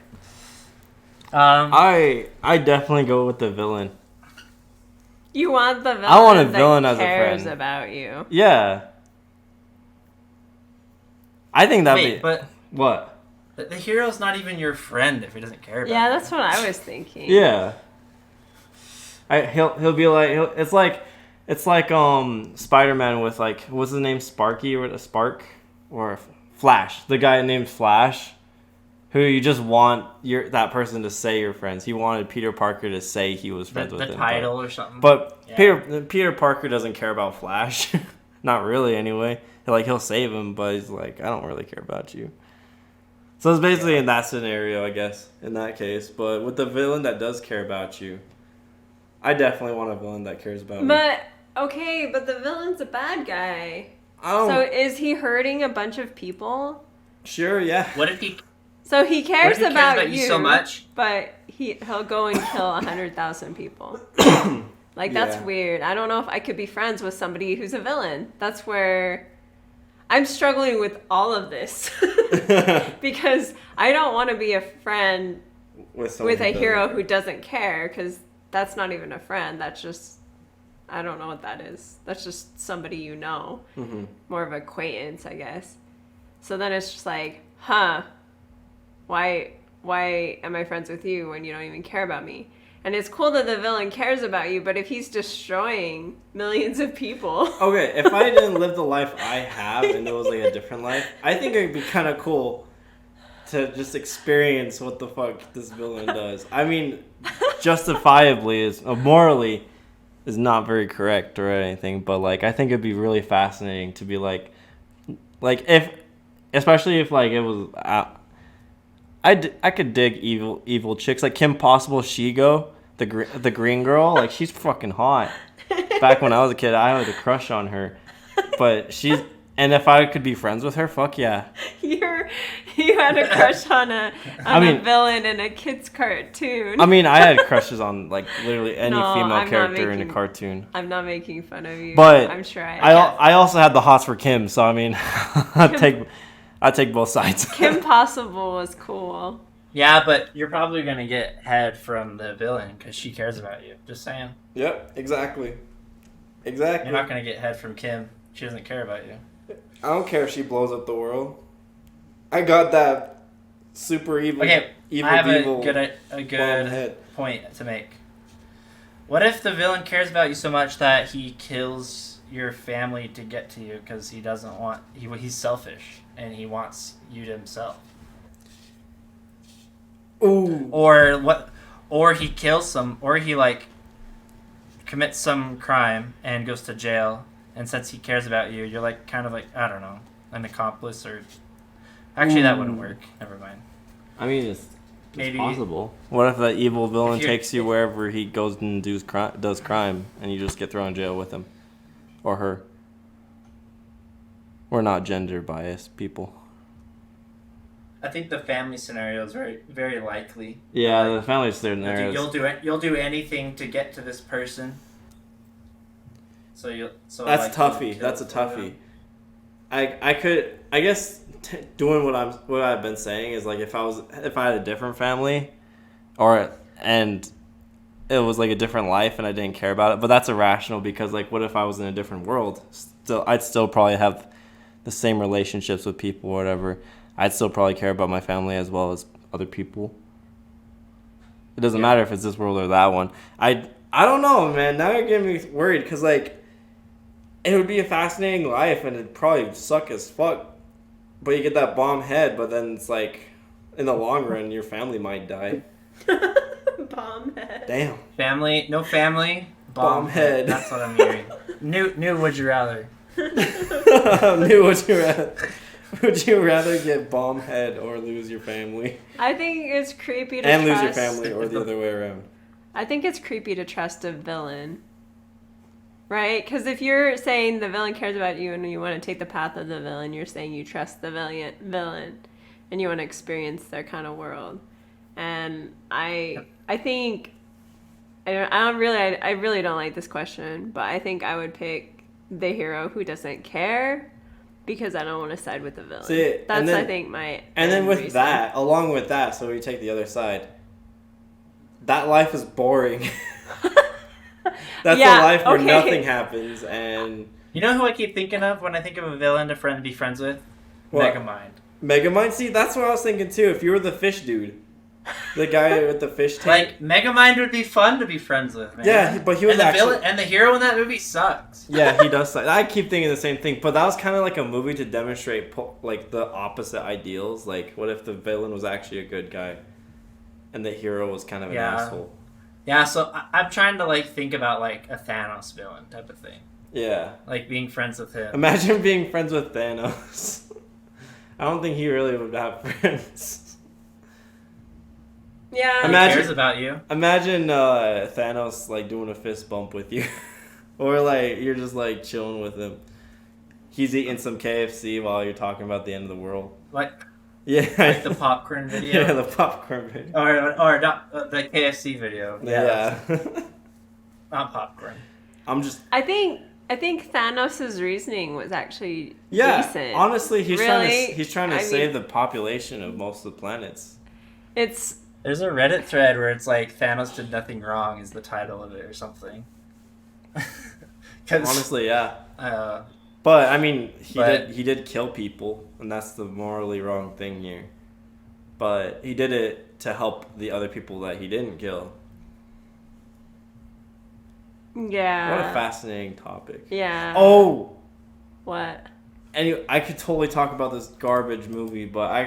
I definitely go with the villain. You want the villain I want a villain as a cares friend. about you. Yeah. I think that'd Wait, be... but What? the hero's not even your friend if he doesn't care about you. Yeah, that's what I was thinking. Yeah. He'll be like... It's like Spider-Man with like... What's his name? Sparky or Spark? Or Flash. The guy named Flash. Who you just want that person to say you're friends. He wanted Peter Parker to say he was friends with him. The title or something. But Yeah. Peter Parker doesn't care about Flash. Not really, anyway. He'll save him, but he's like, I don't really care about you. So it's basically in that scenario, I guess, in that case. But with the villain that does care about you, I definitely want a villain that cares about me. But the villain's a bad guy. So is he hurting a bunch of people? Sure, yeah. What if he... So he cares, What if he cares about you so much? But he'll go and kill 100,000 people. That's Yeah. weird. I don't know if I could be friends with somebody who's a villain. That's where I'm struggling with all of this. Because I don't want to be a friend with a hero who doesn't care, because that's not even a friend. That's just, I don't know what that is. That's just somebody you know. Mm-hmm. More of acquaintance, I guess. So then it's just like, why am I friends with you when you don't even care about me? And it's cool that the villain cares about you, but if he's destroying millions of people... Okay, if I didn't live the life I have and it was like a different life, I think it'd be kind of cool to just experience what the fuck this villain does. I mean, justifiably morally is not very correct or anything, but like I think it'd be really fascinating to be like especially if like it was... I could dig evil chicks like Kim Possible Shigo, the green girl. Like she's fucking hot. Back when I was a kid, I had a crush on her. But if I could be friends with her, fuck yeah. You had a crush on a villain in a kid's cartoon. I mean, I had crushes on like literally any female character in a cartoon. I'm not making fun of you. But I'm sure I also had the hots for Kim, so I mean, I take both sides. Kim Possible was cool. Yeah, but you're probably going to get head from the villain because she cares about you. Just saying. Yep, exactly. You're not going to get head from Kim. She doesn't care about you. I don't care if she blows up the world. I got that super evil. Okay, evil, I have evil a good point to make. What if the villain cares about you so much that he kills your family to get to you because he doesn't want... He's selfish and he wants you to himself? Ooh. Or he kills some... Or he, like, commits some crime and goes to jail, and since he cares about you, you're, like, kind of like, I don't know, an accomplice or... Actually, that wouldn't work. Never mind. I mean, it's Maybe possible. What if that evil villain takes you wherever he goes and does crime, and you just get thrown in jail with him? Or her. We're not gender biased people. I think the family scenario is very, very likely. Yeah, the family scenario. You'll do anything to get to this person. That's toughy. That's a toughie. I guess doing what I've been saying is like if I had a different family, and it was like a different life and I didn't care about it, but that's irrational because like what if I was in a different world? I'd still probably have the same relationships with people or whatever. I'd still probably care about my family as well as other people. It doesn't matter if it's this world or that one. I don't know, man. Now you're getting me worried because, like, it would be a fascinating life and it'd probably suck as fuck. But you get that bomb head, but then it's like, in the long run, your family might die. Bomb head. Damn. Family, no family. Bomb head. That's what I'm hearing. New would you rather? New would you rather? Would you rather get bomb head or lose your family? I think it's creepy to and trust. lose your family, or the other way around. I think it's creepy to trust a villain. Right? Because if you're saying the villain cares about you and you want to take the path of the villain, you're saying you trust the villain and you want to experience their kind of world. And I think I really don't like this question, but I think I would pick the hero who doesn't care because I don't want to side with the villain. See, That's I think my and then with reason. that, along with that, so we take the other side. That life is boring. That's a life where nothing happens, and you know who I keep thinking of when I think of a villain to be friends with? What? Megamind. Megamind? See, that's what I was thinking too. If you were the fish dude, the guy with the fish tank. Like, Megamind would be fun to be friends with, man. Yeah, but he was and the hero in that movie sucks. Yeah, he does suck. I keep thinking the same thing, but that was kind of like a movie to demonstrate like the opposite ideals. Like, what if the villain was actually a good guy, and the hero was kind of an asshole? Yeah, so I'm trying to like think about like a Thanos villain type of thing. Yeah. Like being friends with him. Imagine being friends with Thanos. I don't think he really would have friends. Yeah. He cares about you. Imagine Thanos like doing a fist bump with you. Or like you're just like chilling with him. He's eating some KFC while you're talking about the end of the world. Like like the popcorn video. Yeah, the popcorn video. Or not, the KFC video. Yeah. Not popcorn. I think Thanos' reasoning was actually decent. Honestly, he's trying to save the population of most of the planets. There's a Reddit thread where it's like Thanos did nothing wrong is the title of it or something. Honestly, yeah. But I mean, he did kill people, and that's the morally wrong thing here. But he did it to help the other people that he didn't kill. Yeah. What a fascinating topic. Yeah. Oh. What? Anyway, I could totally talk about this garbage movie, but I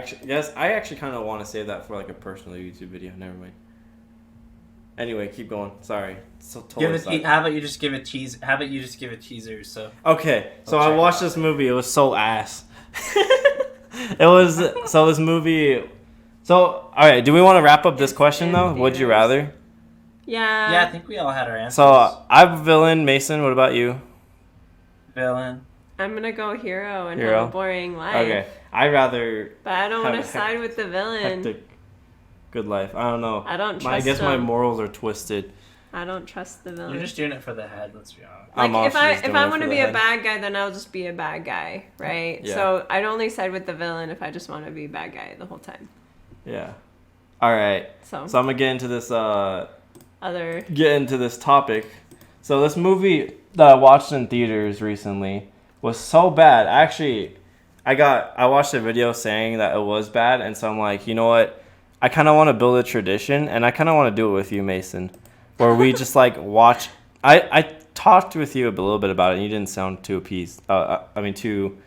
actually kind of want to save that for like a personal YouTube video. Never mind. Anyway, keep going. Sorry. So totally. How about you just give a teaser? How about you just give a teaser? So. Okay, so I watched this movie. It was so ass. This movie. So all right, do we want to wrap up this question though? Would you rather? Yeah. Yeah, I think we all had our answers. So I'm a villain. Mason, what about you? Villain. I'm gonna go hero and have a boring life. Okay, I'd rather. But I don't want to side with the villain. Hectic, good life. I don't know. I don't trust I guess my morals are twisted. I don't trust the villain. You're just doing it for the head. Let's be honest. Like if I want to be a bad guy, then I'll just be a bad guy, right? Yeah. So I'd only side with the villain if I just want to be a bad guy the whole time. Yeah. All right. So I'm gonna get into this. Get into this topic. So this movie that I watched in theaters recently was so bad. Actually, I watched a video saying that it was bad, and so I'm like, you know what? I kind of want to build a tradition, and I kind of want to do it with you, Mason, where we just like watch. I talked with you a little bit about it, and you didn't sound too appeased. Too.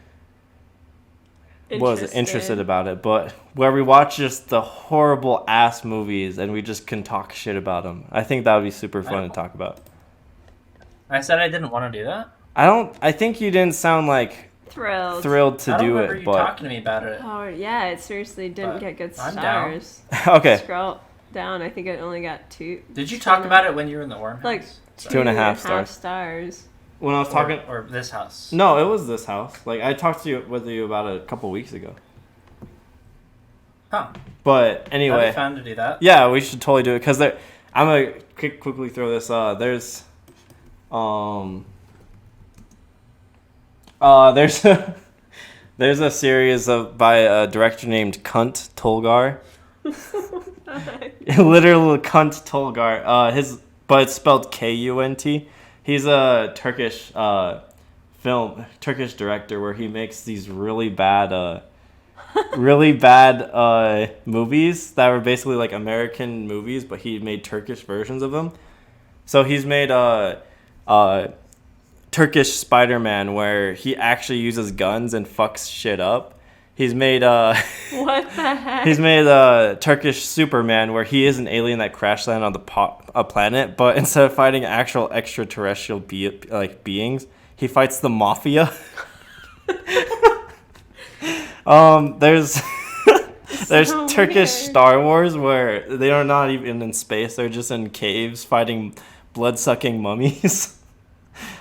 Interested about it, but where we watch just the horrible ass movies and we just can talk shit about them. I think that would be super fun to talk about. I said I didn't want to do that. I think you didn't sound like thrilled to do it. I don't remember you talking to me about it. Oh yeah, it seriously didn't get good stars. Okay. Scroll down. I think it only got 2. Did you talk about it when you were in the Wormhouse? Like 2.5 stars. When I was talking, or this house. No, it was this house. Like I talked with you about it a couple weeks ago. Huh. But anyway, that'd be fun to do that. Yeah, we should totally do it because I'm gonna quickly throw this. There's a series by a director named Kunt Tolgar. Literal Kunt Tolgar. But it's spelled Kunt. He's a Turkish director where he makes these really bad really bad movies that were basically like American movies, but he made Turkish versions of them. So he's made Turkish Spider-Man where he actually uses guns and fucks shit up. He's made what the heck? He's made Turkish Superman where he is an alien that crash landed on a planet, but instead of fighting actual extraterrestrial beings, he fights the mafia. There's So Turkish weird. Star Wars where they are not even in space; they're just in caves fighting blood-sucking mummies.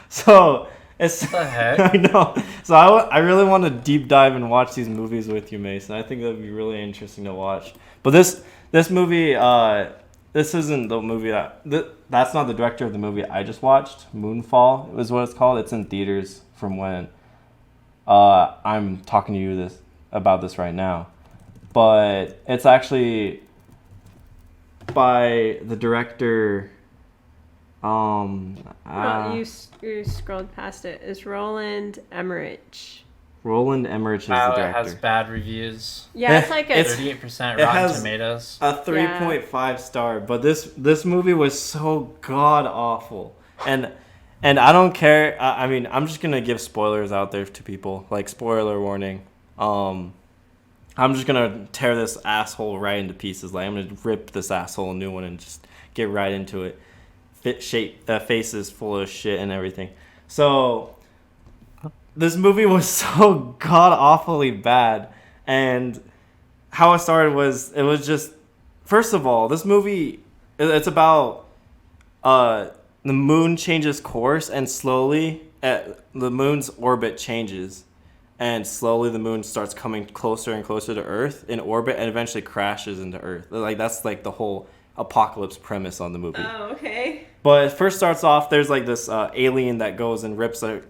So it's What the heck? I know. So I really want to deep dive and watch these movies with you, Mason. I think that would be really interesting to watch. But this movie, this isn't the movie that's not the director of the movie I just watched. Moonfall is what it's called. It's in theaters from when I'm talking to you about this right now. But it's actually by the director. Well, you scrolled past it. It's Roland Emmerich. Roland Emmerich is the Wow, it director. has bad reviews. Yeah, it's like a. 38% it Rotten has Tomatoes. A 3.5 star, but this movie was so god awful, and I don't care. I mean, I'm just gonna give spoilers out there to people, like spoiler warning. I'm just gonna tear this asshole right into pieces. Like I'm gonna rip this asshole a new one and just get right into it. Faces full of shit and everything. So this movie was so god awfully bad, and how it started was it was just first of all this movie it's about the moon changes course and slowly the moon's orbit changes and slowly the moon starts coming closer and closer to Earth in orbit and eventually crashes into Earth. Like that's like the whole apocalypse premise on the movie. Oh, okay. But it first starts off, there's like this alien that goes and rips a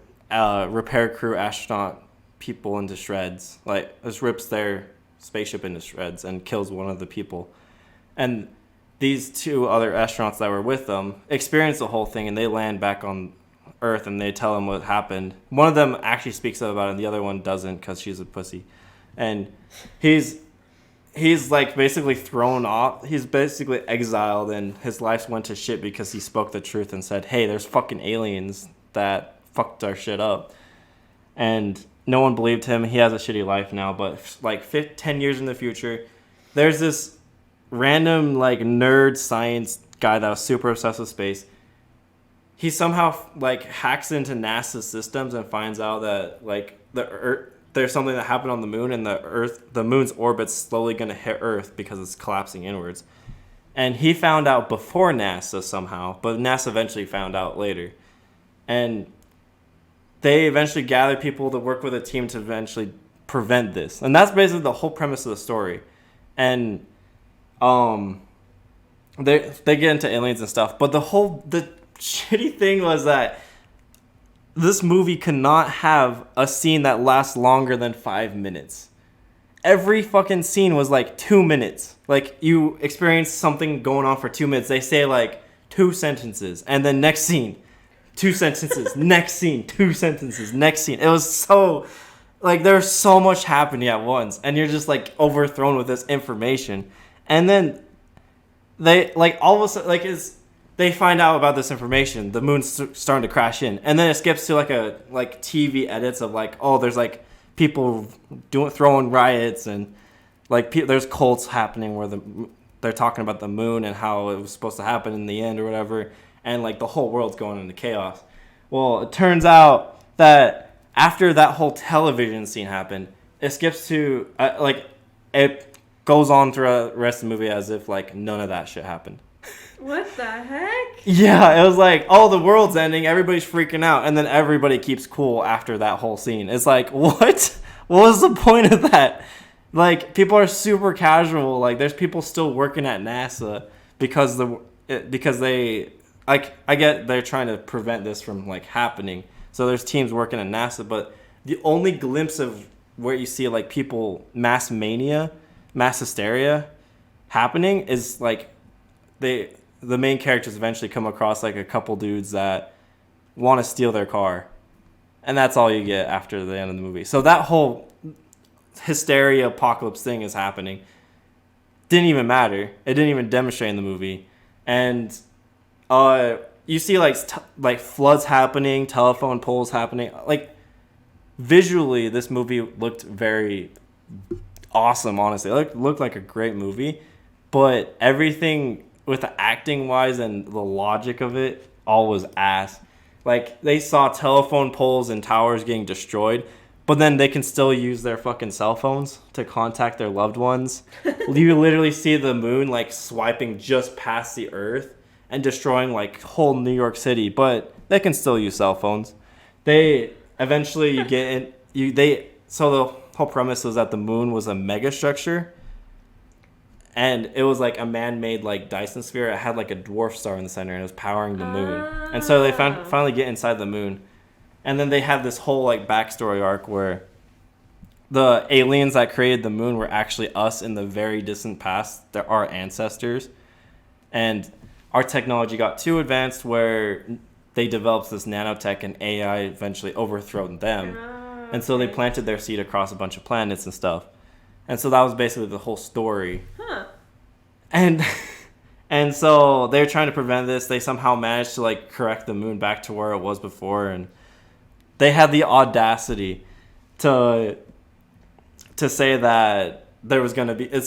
repair crew astronaut people into shreds. Like, just rips their spaceship into shreds and kills one of the people. And these two other astronauts that were with them experience the whole thing, and they land back on Earth and they tell them what happened. One of them actually speaks up about it, and the other one doesn't because she's a pussy. And he's like basically thrown off. He's basically exiled, and his life went to shit because he spoke the truth and said, hey, there's fucking aliens that fucked our shit up. And no one believed him. He has a shitty life now, but like 10 years in the future, there's this random like nerd science guy that was super obsessed with space. He somehow like hacks into NASA's systems and finds out that like the Earth, there's something that happened on the moon, and the moon's orbit's slowly going to hit Earth because it's collapsing inwards. And he found out before NASA somehow, but NASA eventually found out later. And they eventually gathered people to work with a team to eventually prevent this. And that's basically the whole premise of the story. And they get into aliens and stuff, but the shitty thing was that this movie could not have a scene that lasts longer than 5 minutes. Every fucking scene was like 2 minutes. Like, you experience something going on for 2 minutes. They say like 2 sentences, and then next scene, 2 sentences, next scene, 2 sentences, next scene. It was so, like, there's so much happening at once, and you're just like overthrown with this information. And then they, like, all of a sudden, like, they find out about this information. The moon's starting to crash in, and then it skips to like TV edits of like, oh, there's like people throwing riots, and like there's cults happening where they're talking about the moon and how it was supposed to happen in the end or whatever, and like the whole world's going into chaos. Well, it turns out that after that whole television scene happened, it skips to like it goes on throughout the rest of the movie as if like none of that shit happened. What the heck? Yeah, it was like, oh, the world's ending, everybody's freaking out, and then everybody keeps cool after that whole scene. It's like, what? What was the point of that? Like, people are super casual. Like, there's people still working at NASA because they, like, I get they're trying to prevent this from, like, happening. So there's teams working at NASA, but the only glimpse of where you see, like, people, mass hysteria happening is, like, the main characters eventually come across like a couple dudes that want to steal their car, and that's all you get after the end of the movie. So that whole hysteria apocalypse thing is happening. Didn't even matter. It didn't even demonstrate in the movie. And you see like floods happening, telephone poles happening. Like visually, this movie looked very awesome. Honestly, it looked like a great movie, but everything with the acting wise and the logic of it all was ass. Like they saw telephone poles and towers getting destroyed, but then they can still use their fucking cell phones to contact their loved ones. You literally see the moon like swiping just past the earth and destroying like whole New York City, but they can still use cell phones. They eventually so the whole premise was that the moon was a mega structure, and it was like a man-made like Dyson sphere. It had like a dwarf star in the center, and it was powering the moon. And so they finally get inside the moon, and then they have this whole like backstory arc where the aliens that created the moon were actually us in the very distant past. They're our ancestors, and our technology got too advanced where they developed this nanotech, and AI eventually overthrown them. And so they planted their seed across a bunch of planets and stuff. And so that was basically the whole story. Huh. And so they're trying to prevent this. They somehow managed to like correct the moon back to where it was before, and they had the audacity to say that this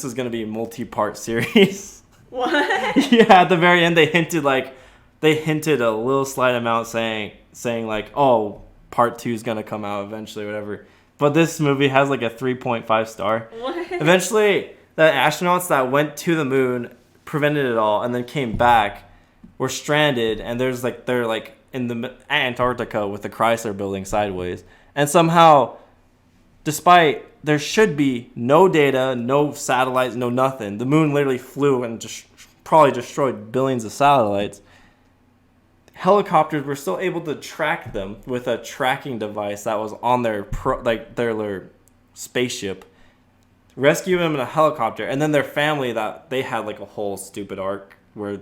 was gonna be a multi-part series. What? Yeah, at the very end they hinted a little slight amount saying like, oh, part 2 is gonna come out eventually, whatever. But this movie has like a 3.5 star. What? Eventually, the astronauts that went to the moon, prevented it all, and then came back, were stranded, and they're like in the Antarctica with the Chrysler building sideways. And somehow, despite there should be no data, no satellites, no nothing, the moon literally flew and just probably destroyed billions of satellites. Helicopters were still able to track them with a tracking device that was on their spaceship, rescue them in a helicopter, and then their family, that they had like a whole stupid arc where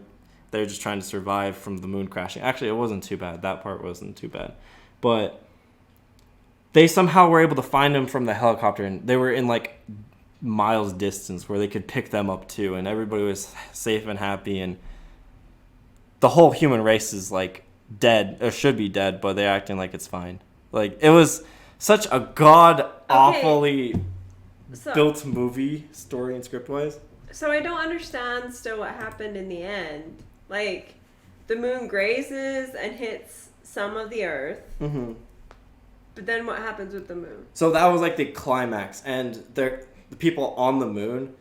they're just trying to survive from the moon crashing. Actually, it wasn't too bad. That part wasn't too bad, but they somehow were able to find them from the helicopter, and they were in like miles distance where they could pick them up too, and everybody was safe and happy, and the whole human race is like dead, or should be dead, but they're acting like it's fine. Like it was such a awfully built movie, story and script wise. So I don't understand still what happened in the end. Like the moon grazes and hits some of the earth. Mm-hmm. But then what happens with the moon? So that was like the climax, and the people on the moon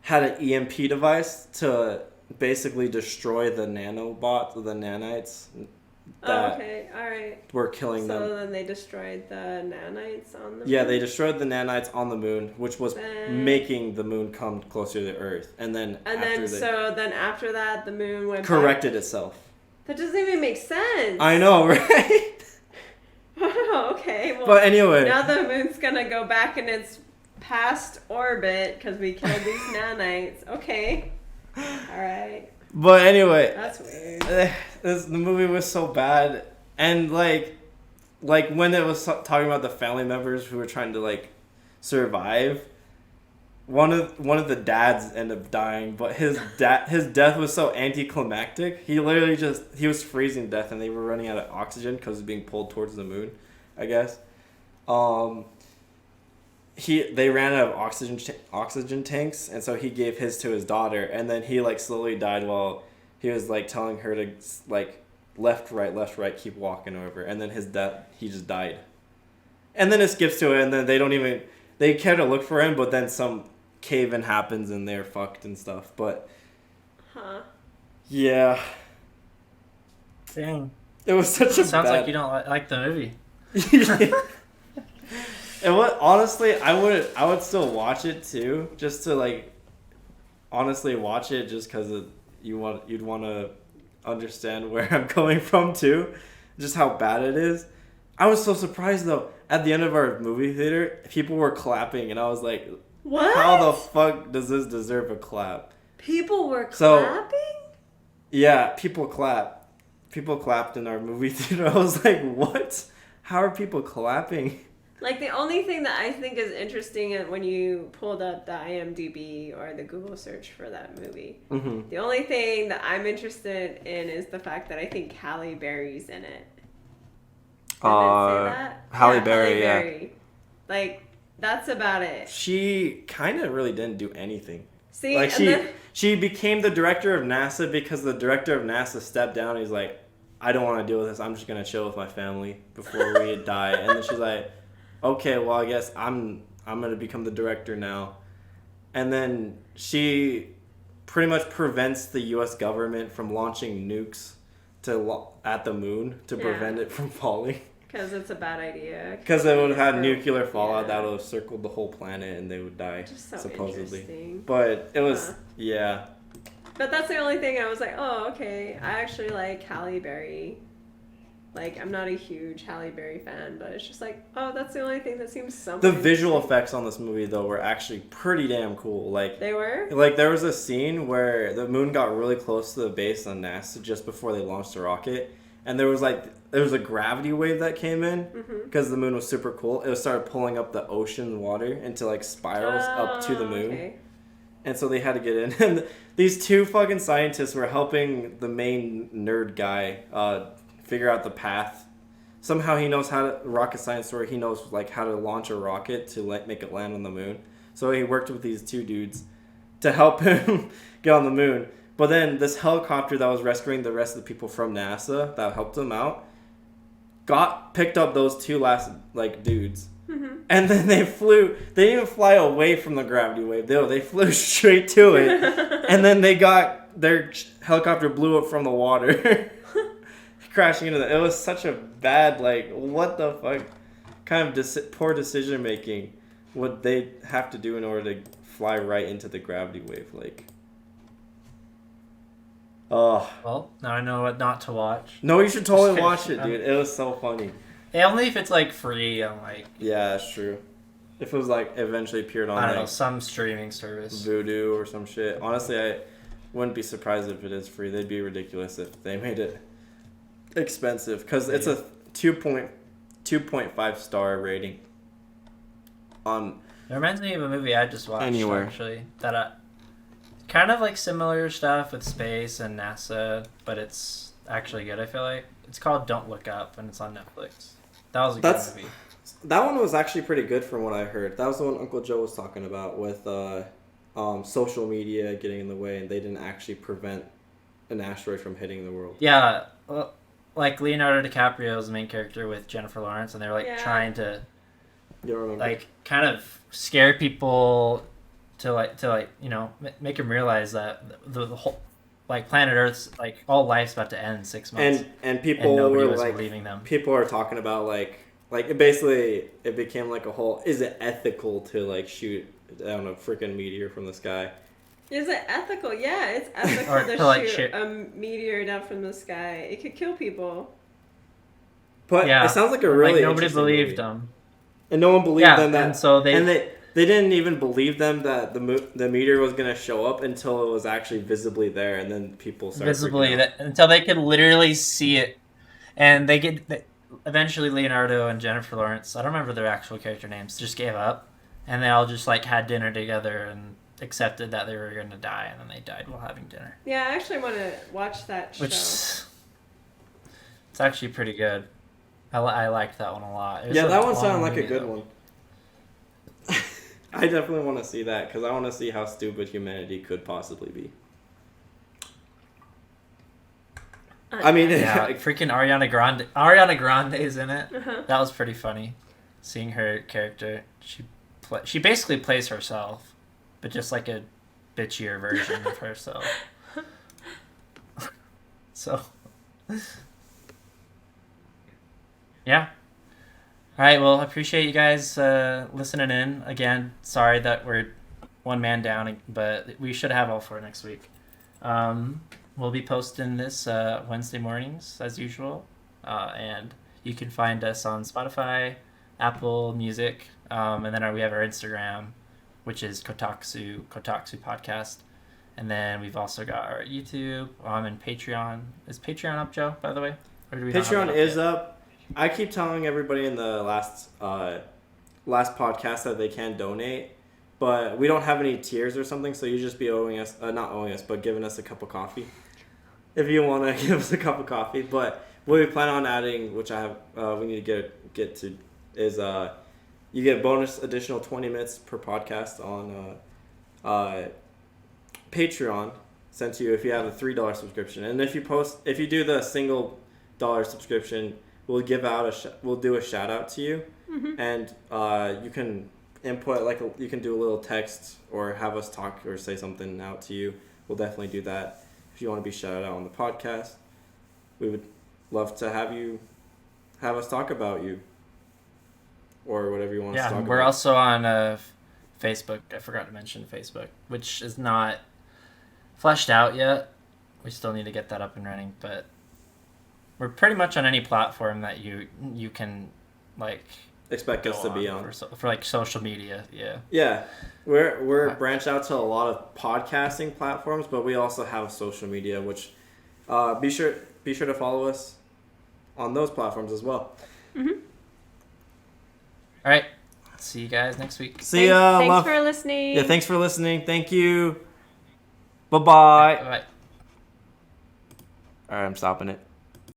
had an EMP device to basically destroy the nanobots, the nanites that were killing them. So then they destroyed the nanites on the moon? Yeah, they destroyed the nanites on the moon, which was making the moon come closer to the Earth. Then after that, the moon went corrected itself. That doesn't even make sense. I know, right? Oh, okay. Well, but anyway, now the moon's gonna go back in its past orbit because we killed these nanites. Okay. All right. But anyway, that's weird. The movie was so bad, and like when it was talking about the family members who were trying to like survive, one of the dads ended up dying, but his death was so anticlimactic. He literally he was freezing to death, and they were running out of oxygen because he was being pulled towards the moon, I guess. They ran out of oxygen tanks, and so he gave his to his daughter, and then he like slowly died while he was like telling her to like left right keep walking over, and then he just died. And then it skips to it, and then they care to look for him, but then some cave-in happens and they're fucked and stuff. But yeah, dang, it was such a sounds like you don't like the movie. And honestly, I would still watch it too, just to like honestly watch it, just because you'd want to understand where I'm coming from too, just how bad it is. I was so surprised though. At the end of our movie theater, people were clapping, and I was like, "What? How the fuck does this deserve a clap?" People were clapping? Yeah, people clapped. People clapped in our movie theater. I was like, "What? How are people clapping?" Like, the only thing that I think is interesting when you pulled up the IMDb or the Google search for that movie, the only thing that I'm interested in is the fact that I think Halle Berry's in it. Did it say that? Halle Berry, Berry. Like, that's about it. She kind of really didn't do anything. See, like she became the director of NASA because the director of NASA stepped down. And he's like, I don't want to deal with this. I'm just gonna chill with my family before we die. And then she's like, okay, well, I guess I'm gonna become the director now. And then she pretty much prevents the U.S. government from launching nukes at the moon to prevent it from falling. Because it's a bad idea. Because it would have had nuclear fallout that would have circled the whole planet and they would die, just so supposedly. Interesting. But it was, But that's the only thing I was like, oh, okay. I actually like Halle Berry. Like, I'm not a huge Halle Berry fan, but it's just like, oh, that's the only thing that seems somewhat The visual effects on this movie, though, were actually pretty damn cool. Like, they were? Like, there was a scene where the moon got really close to the base on NASA just before they launched the rocket. And there was a gravity wave that came in because the moon was super cool. It started pulling up the ocean water into, like, spirals up to the moon. Okay. And so they had to get in. And these two fucking scientists were helping the main nerd guy figure out the path. Somehow he knows how to, rocket science where he knows like how to launch a rocket to like make it land on the moon. So he worked with these two dudes to help him get on the moon. But then this helicopter that was rescuing the rest of the people from NASA that helped them out picked up those two last like dudes. And then they flew. They didn't even fly away from the gravity wave. They flew straight to it. And then their helicopter blew up from the water. Crashing into it was such a bad, like, what the fuck kind of poor decision making would they have to do in order to fly right into the gravity wave, like. Oh. Well, now I know what not to watch. No, you should totally watch it, dude. It was so funny. Yeah, only if it's like free on like. Yeah, that's true. If it was like eventually appeared on I don't like, know, some streaming service. Voodoo or some shit. Honestly, I wouldn't be surprised if it is free. They'd be ridiculous if they made it expensive because it's a 2.5 star rating on. It reminds me of a movie I just watched Anywhere. actually that kind of like similar stuff with space and NASA, but it's actually good. I feel like it's called Don't Look Up and it's on Netflix. That was a good movie. That one was actually pretty good from what I heard. That was the one Uncle Joe was talking about with social media getting in the way and they didn't actually prevent an asteroid from hitting the world. Yeah, well, like Leonardo DiCaprio is the main character with Jennifer Lawrence, and they're like trying to like kind of scare people to like you know make them realize that the whole like planet Earth's like all life's about to end in 6 months. And people nobody were was like believing them. People are talking about like it became like a whole, is it ethical to like shoot I don't know freaking meteor from the sky? Is it ethical? Yeah, it's ethical to like shoot a meteor down from the sky. It could kill people. But it sounds like a really like nobody interesting believed movie. them. And no one believed them that. And so they didn't even believe them that the meteor was gonna show up until it was actually visibly there, and then people started until they could literally see it, and eventually Leonardo and Jennifer Lawrence, I don't remember their actual character names, just gave up, and they all just like had dinner together and accepted that they were going to die, and then they died while having dinner. Yeah, I actually want to watch that show. It's actually pretty good. I liked that one a lot. Yeah, that one sounded like a good one. I definitely want to see that because I want to see how stupid humanity could possibly be. I mean, yeah, freaking Ariana Grande's in it. That was pretty funny, seeing her character. She basically plays herself, but just like a bitchier version of herself. So, yeah. All right. Well, I appreciate you guys listening in. Again, sorry that we're one man down, but we should have all four next week. We'll be posting this Wednesday mornings as usual, and you can find us on Spotify, Apple Music, and then we have our Instagram, which is KotalkTsu Podcast, and then we've also got our YouTube and Patreon. Is Patreon up, Joe? By the way, or do we Patreon is up. I keep telling everybody in the last last podcast that they can donate, but we don't have any tiers or something, so you just be owing us, not owing us, but giving us a cup of coffee. If you want to give us a cup of coffee. But what we plan on adding, which I have, we need to get to, is you get bonus additional 20 minutes per podcast on Patreon sent to you if you have a $3 subscription. And if you do the single dollar subscription, we'll do a shout out to you. Mm-hmm. And you can input, you can do a little text or have us talk or say something out to you. We'll definitely do that. If you want to be shouted out on the podcast, we would love to have us talk about you or whatever you want to talk about. Yeah, we're also on Facebook. I forgot to mention Facebook, which is not fleshed out yet. We still need to get that up and running, but we're pretty much on any platform that you can expect us to be on for social media. Yeah, we're branched out to a lot of podcasting platforms, but we also have social media, which be sure to follow us on those platforms as well. Mm-hmm. All right, see you guys next week. See ya. Thanks for listening. Yeah, thanks for listening. Thank you. Bye-bye. Bye. All right, I'm stopping it.